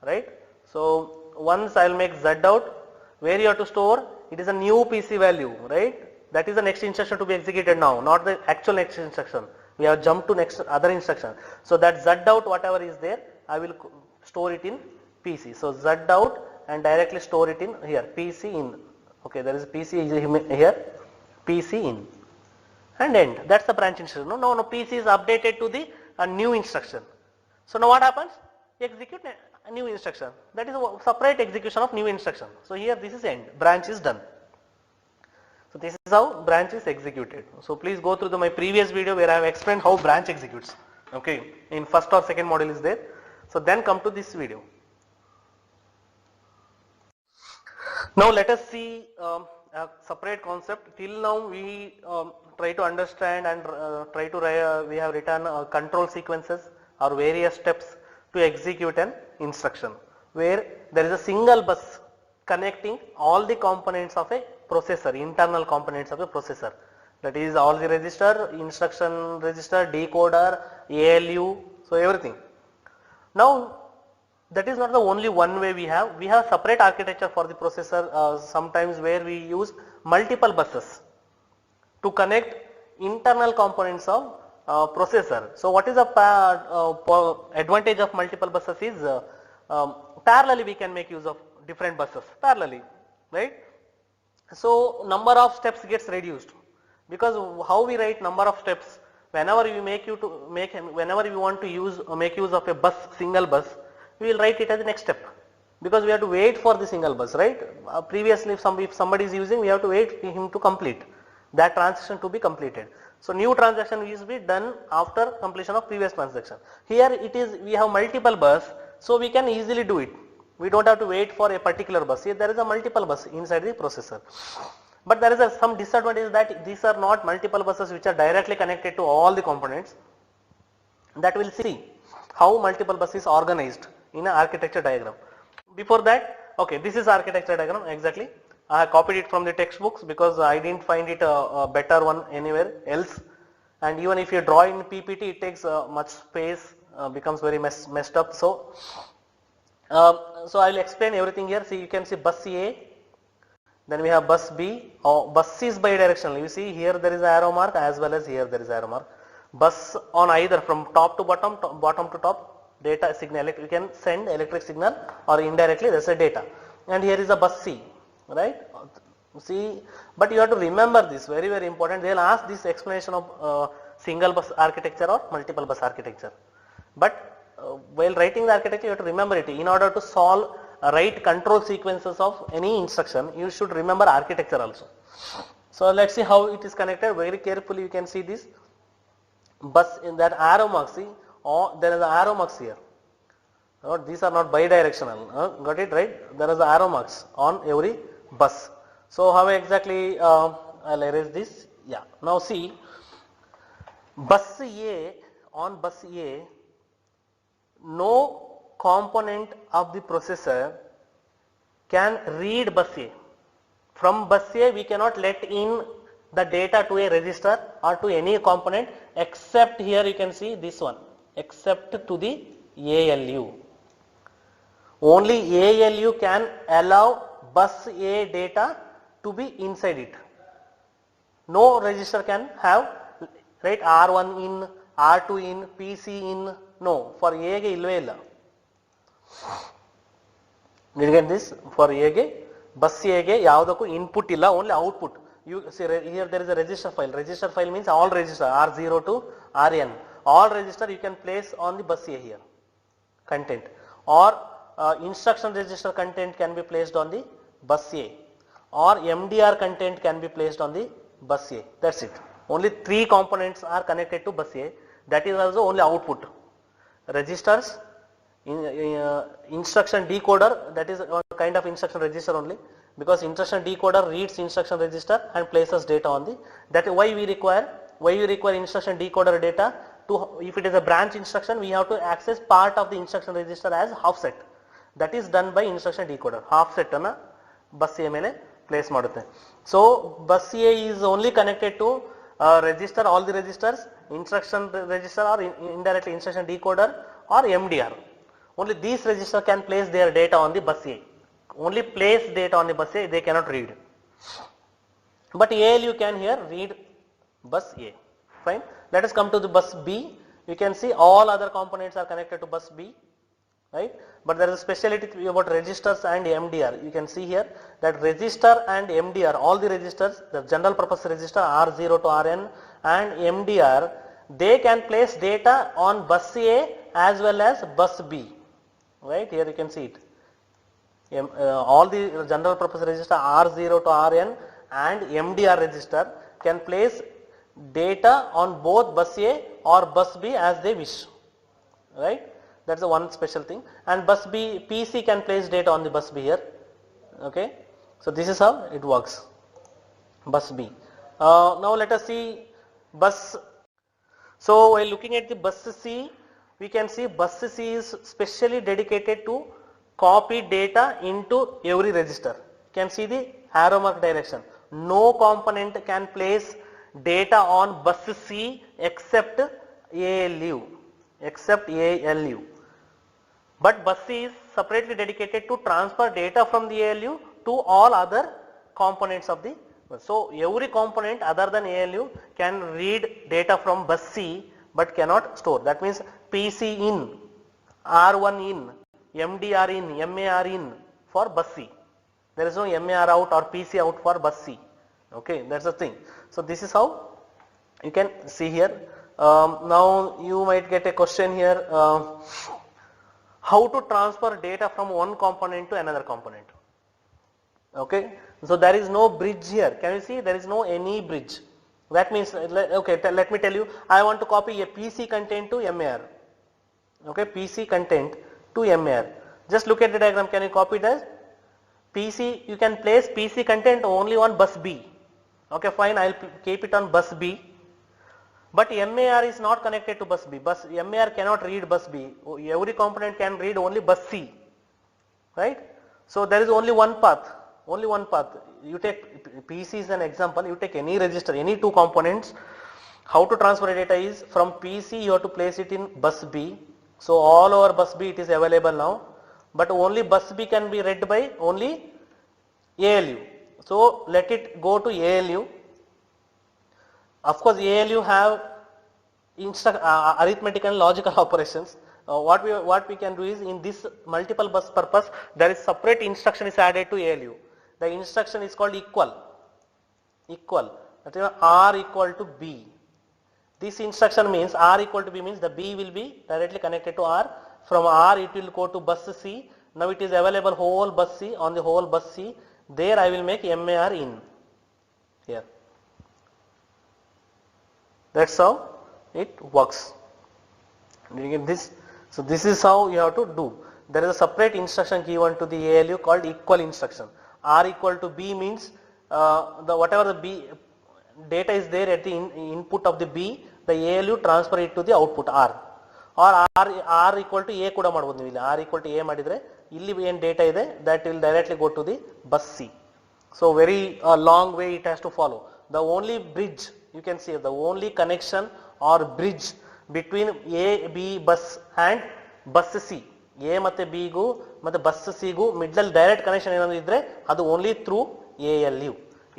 [SPEAKER 1] right? So once I will make Z out, where you have to store, it is a new PC value, right? That is the next instruction to be executed now, not the actual next instruction. We have jumped to next other instruction. So that Z out whatever is there, I will store it in PC. So Z out and directly store it in here, PC in. Okay, there is PC here, PC in and end. That's the branch instruction. No, PC is updated to the new instruction. So now what happens? Execute a new instruction. That is a separate execution of new instruction. So here this is end. Branch is done. So this is how branch is executed. So please go through my previous video where I have explained how branch executes. Okay, in first or second module is there. So then come to this video. Now let us see a separate concept. Till now we try to understand and we have written control sequences or various steps to execute an instruction, where there is a single bus connecting all the components of a processor, internal components of a processor. That is all the register, instruction register, decoder, ALU, so everything. Now that is not the only one way we have separate architecture for the processor sometimes, where we use multiple buses to connect internal components of processor. So what is the advantage of multiple buses is parallelly we can make use of different buses parallelly, right? So number of steps gets reduced, because how we write number of steps, whenever we whenever we want to make use of a bus, single bus, we will write it as the next step, because we have to wait for the single bus, right? Previously if somebody is using, we have to wait for him to complete that transaction to be completed. So new transaction is be done after completion of previous transaction. Here it is, we have multiple bus, so we can easily do it. We don't have to wait for a particular bus. Here there is a multiple bus inside the processor. But there is some disadvantage that these are not multiple buses which are directly connected to all the components. That we'll see how multiple bus is organized in an architecture diagram. Before that, okay, this is architecture diagram exactly. I have copied it from the textbooks because I didn't find it a better one anywhere else. And even if you draw in PPT, it takes much space, becomes very messed up. So I will explain everything here. See, you can see bus A, then we have bus B. Bus C is bidirectional. You see here there is an arrow mark, as well as here there is arrow mark. Bus on either from top to bottom, bottom to top, data signal, you can send electric signal or indirectly there is a data. And here is a bus C, right? See, but you have to remember this, very very important. They will ask this explanation of single bus architecture or multiple bus architecture. But while writing the architecture, you have to remember it. In order to solve write control sequences of any instruction, you should remember architecture also. So let's see how it is connected. Very carefully you can see this bus in that arrow marks. See, there is an arrow marks here. These are not bidirectional. Got it, right? There is an arrow marks on every bus. So how exactly I'll erase this. Yeah. Now see, bus A, on bus A, no component of the processor can read bus A. From bus A we cannot let in the data to a register or to any component, except here you can see this one, except to the ALU. Only ALU can allow bus A data to be inside it. No register can have, right, R1 in, R2 in, PC in, no, for A ಗೆ ಇಲ್ವೇ ಇಲ್ಲ. Did you get this? For A ಗೆ bus A ಗೆ ಯಾವುದಕ್ಕೂ input ಇಲ್ಲ, only output. You see here there is a register file. Register file means all register, R0 to Rn. All register you can place on the bus A here, content, or instruction register content can be placed on the bus A, or MDR content can be placed on the bus A. That's it. Only three components are connected to bus A. That is also only output. Registers, instruction decoder, that is a kind of instruction register only, because instruction decoder reads instruction register and places data on the, that is why we require instruction decoder data to, if it is a branch instruction, we have to access part of the instruction register as offset. That is done by instruction decoder. Offset ana bus A ಮೇಲೆ place ಮಾಡುತ್ತೆ. So bus A is only connected to register, all the registers, instruction register or indirectly instruction decoder or MDR. Only these register can place their data on the bus A. Only place data on the bus A, they cannot read. But ALU can here read bus A. Fine. Let us come to the bus B. You can see all other components are connected to bus B, right? But there is a speciality about registers and MDR. You can see here that register and MDR, all the registers, the general purpose register R0 to Rn and MDR, they can place data on bus A as well as bus B. Right, here you can see it. All the general purpose register R0 to Rn and MDR register can place data on both bus A or bus B as they wish. Right. That's the one special thing. And bus B, PC can place data on the bus B here. Okay. So this is how it works. bus B. Now let us see bus. So while looking at the bus C, we can see bus C is specially dedicated to copy data into every register. You can see the arrow mark direction. No component can place data on bus C except ALU, But bus C is separately dedicated to transfer data from the ALU to all other components of the bus. So every component other than ALU can read data from bus C but cannot store. That means PC in, R1 in, MDR in, MAR in for bus C. There is no MAR out or PC out for bus C. Okay, that's the thing. So this is how you can see here. Now you might get a question here. How to transfer data from one component to another component. Okay, so there is no bridge here. Can you see there is no any bridge? That means, okay, let me tell you, I want to copy a PC content to MAR. Okay, PC content to MAR. Just look at the diagram. Can you copy it as PC? You can place PC content only on bus B. Okay, fine, I will keep it on bus B. But MAR is not connected to bus B. MAR cannot read bus B. Every component can read only bus C, right? So there is only one path. You take PC is an example. You take any register, any two components. How to transfer data is from PC you have to place it in bus B. So all over bus B it is available now. But only bus B can be read by only ALU. So let it go to ALU. Of course, ALU have arithmetic and logical operations. What we can do is in this multiple bus purpose there is separate instruction is added to ALU. The instruction is called equal. That is R equal to B. This instruction means R equal to B means the B will be directly connected to R. From R it will go to bus C. Now it is available whole bus C. On the whole bus C, there I will make MAR in here. That's how it works. Did you get this? So this is how you have to do. There is a separate instruction given to the ALU called equal instruction. R equal to B means whatever the B data is there at the input of the B, the ALU transfer it to the output R. Or R equal to A kuda madbodu ನೀವು ಇಲ್ಲಿ R equal to A ಮಾಡಿದ್ರೆ ಇಲ್ಲಿ ಏನು data ಇದೆ that will directly go to the bus C. So very long way it has to follow. The only bridge you can see, the only connection or bridge between A, B bus and bus C. A ಮತ್ತೆ B ಗೂ ಮತ್ತೆ bus C ಗೂ middle direct connection ಏನಾದ್ರು ಇದ್ರೆ ಅದು only through ALU.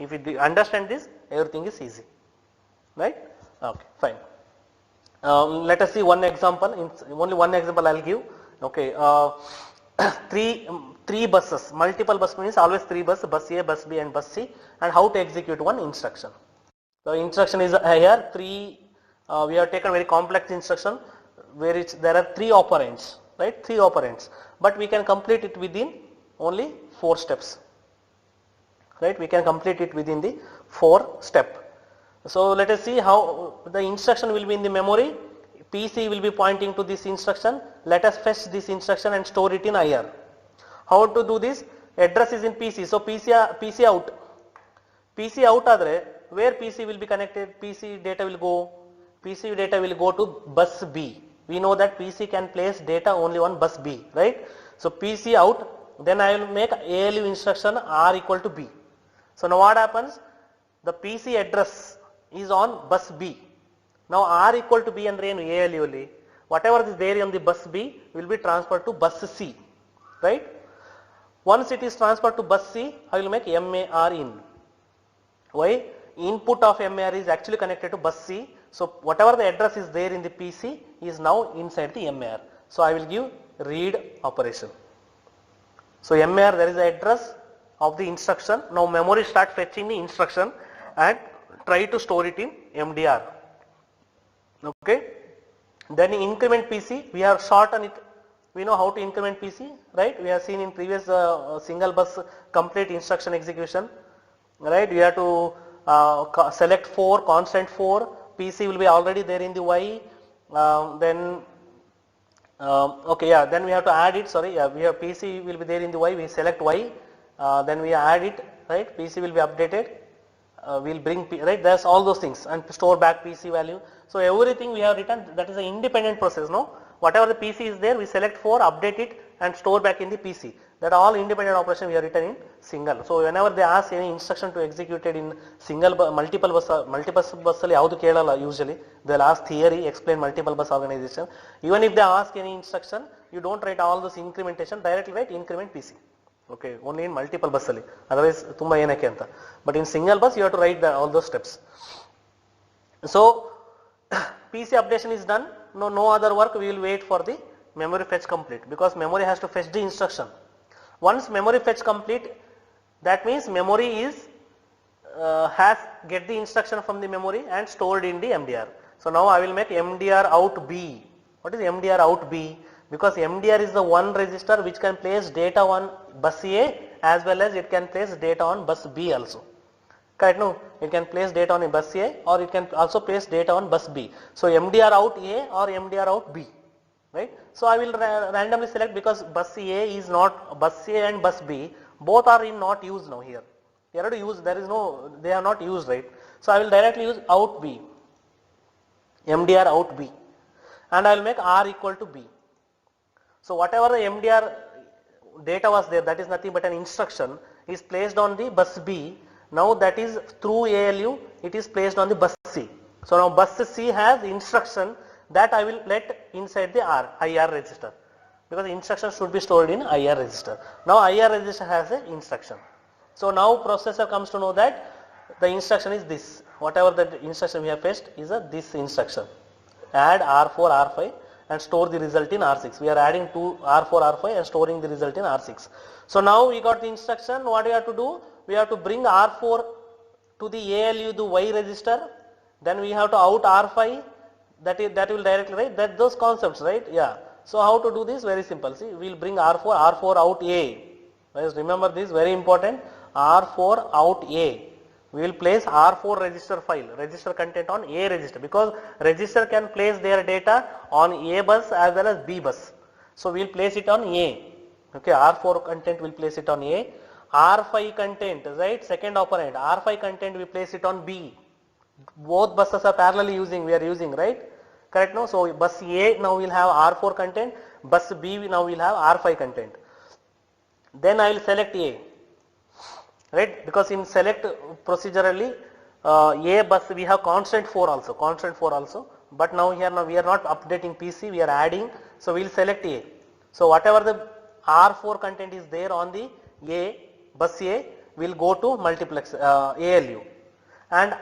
[SPEAKER 1] If you understand this, everything is easy, right? Okay, fine. Let us see one example. Only one example I'll give. Okay, three buses. Multiple bus means always three bus A, bus B and bus C, and how to execute one instruction. The instruction is here three. We have taken very complex instruction where there are three operands, right? Three operands, but we can complete it within only 4 steps, right? We can complete it within the 4 step. So let us see how the instruction will be in the memory. PC will be pointing to this instruction. Let us fetch this instruction and store it in IR. How to do this? Address is in PC. So PC out. PC out adre where PC will be connected? PC data will go. PC data will go to bus B. We know that PC can place data only on bus B, right? So PC out. Then I will make ALU instruction R equal to B. So now what happens? The PC address is on bus B. Now R equal to B andre ಏನು ALU ಅಲ್ಲಿ whatever is there on the bus B will be transferred to bus C, right? Once it is transferred to bus C, I will make MAR in. Why? Input of MAR is actually connected to bus C. So whatever the address is there in the PC is now inside the MAR. So I will give read operation. So MAR, there is the address of the instruction. Now memory start fetching the instruction and try to store it in MDR. Okay. Then increment PC, we have shortened it. We know how to increment PC, right? We have seen in previous single bus complete instruction execution, right? We have to select 4, constant 4. PC will be already there in the Y. Then okay, yeah. Then we have to add it. Sorry, yeah, we have PC will be there in the Y. We select Y. Then we add it, right? PC will be updated. we'll bring right, there's all those things, and store back PC value. So everything we have written, that is an independent process. No, whatever the PC is there, we select for, update it and store back in the PC. That all independent operation we have written in single. So whenever they ask any instruction to executed in single multiple bus ಅಲ್ಲಿ ಯಾವುದು ಕೇಳಲ್ಲ usually, they'll ask theory, explain multiple bus organization. Even if they ask any instruction, you don't write all those incrementation, directly write increment PC. Okay, only in multiple bus ಅಲ್ಲಿ, otherwise ತುಂಬಾ ಏನಕ್ಕೆ ಅಂತ. But in single bus you have to write all those steps. So PC updation is done. No other work, we will wait for the memory fetch complete, because memory has to fetch the instruction. Once memory fetch complete, that means memory is has get the instruction from the memory and stored in the MDR. So now I will make MDR out B. What is MDR out B? Because MDR is the one register which can place data on bus A as well as it can place data on bus B also. Correct? No, it can place data on a bus A or it can also place data on bus B. So MDR out A or MDR out B, right? So I will randomly select, because bus A is not, bus A and bus B both are in not used now here. You have to use, there is no, they are not used, right? So I will directly use out B, MDR out B, and I will make R equal to B. So whatever the MDR data was there, that is nothing but an instruction, is placed on the bus B. Now that is through ALU, it is placed on the bus C. So now bus C has instruction that I will let inside the IR register, because the instruction should be stored in IR register. Now IR register has a instruction. So now processor comes to know that the instruction is this. Whatever the instruction we have fetched is this instruction. Add R4, R5 and store the result in R6. We are adding to R4, R5 and storing the result in R6. So now we got the instruction. What we have to do? We have to bring R4 to the ALU, the Y register. Then we have to out R5. That will directly write that those concepts, right? Yeah. So how to do this? Very simple. See, we will bring R4 out A. Let's remember this, very important. R4 out A. We will place R4 register file, register content on A register, because register can place their data on A bus as well as B bus. So we will place it on A. Okay, R4 content will place it on A. R5 content, right? Second operand. R5 content we place it on B. Both buses are parallelly using, we are using, right? Correct? No? So bus A now will have R4 content, bus B now will have R5 content. Then I will select A, right? Because in select procedurally, A bus we have constant 4 also, but now here we are not updating PC, we are adding, so we will select A. So whatever the R4 content is there on the A, bus A will go to multiplex ALU, and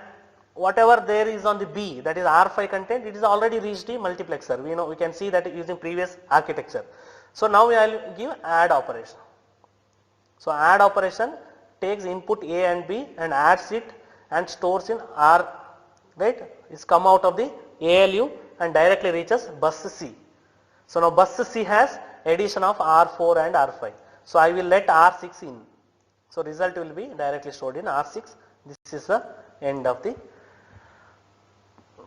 [SPEAKER 1] whatever there is on the B, that is R5 content, it is already reached the multiplexer. We can see that using previous architecture. So now I will give add operation. So add operation takes input A and B and adds it and stores in R, right? It's come out of the ALU and directly reaches bus C. So now bus C has addition of R4 and R5. So I will let R6 in. So result will be directly stored in R6. This is the end of the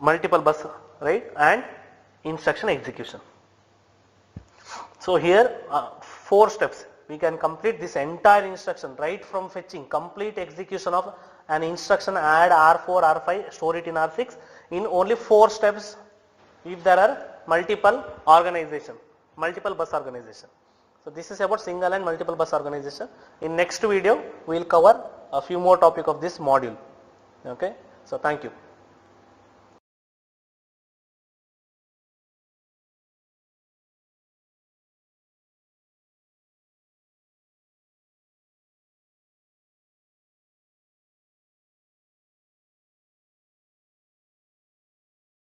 [SPEAKER 1] multiple bus, right, and instruction execution. So here 4 steps. We can complete this entire instruction right from fetching, complete execution of an instruction, add R4, R5, store it in R6 in only 4 steps if there are multiple bus organization. So this is about single and multiple bus organization. In next video we will cover a few more topic of this module. Okay, so thank you.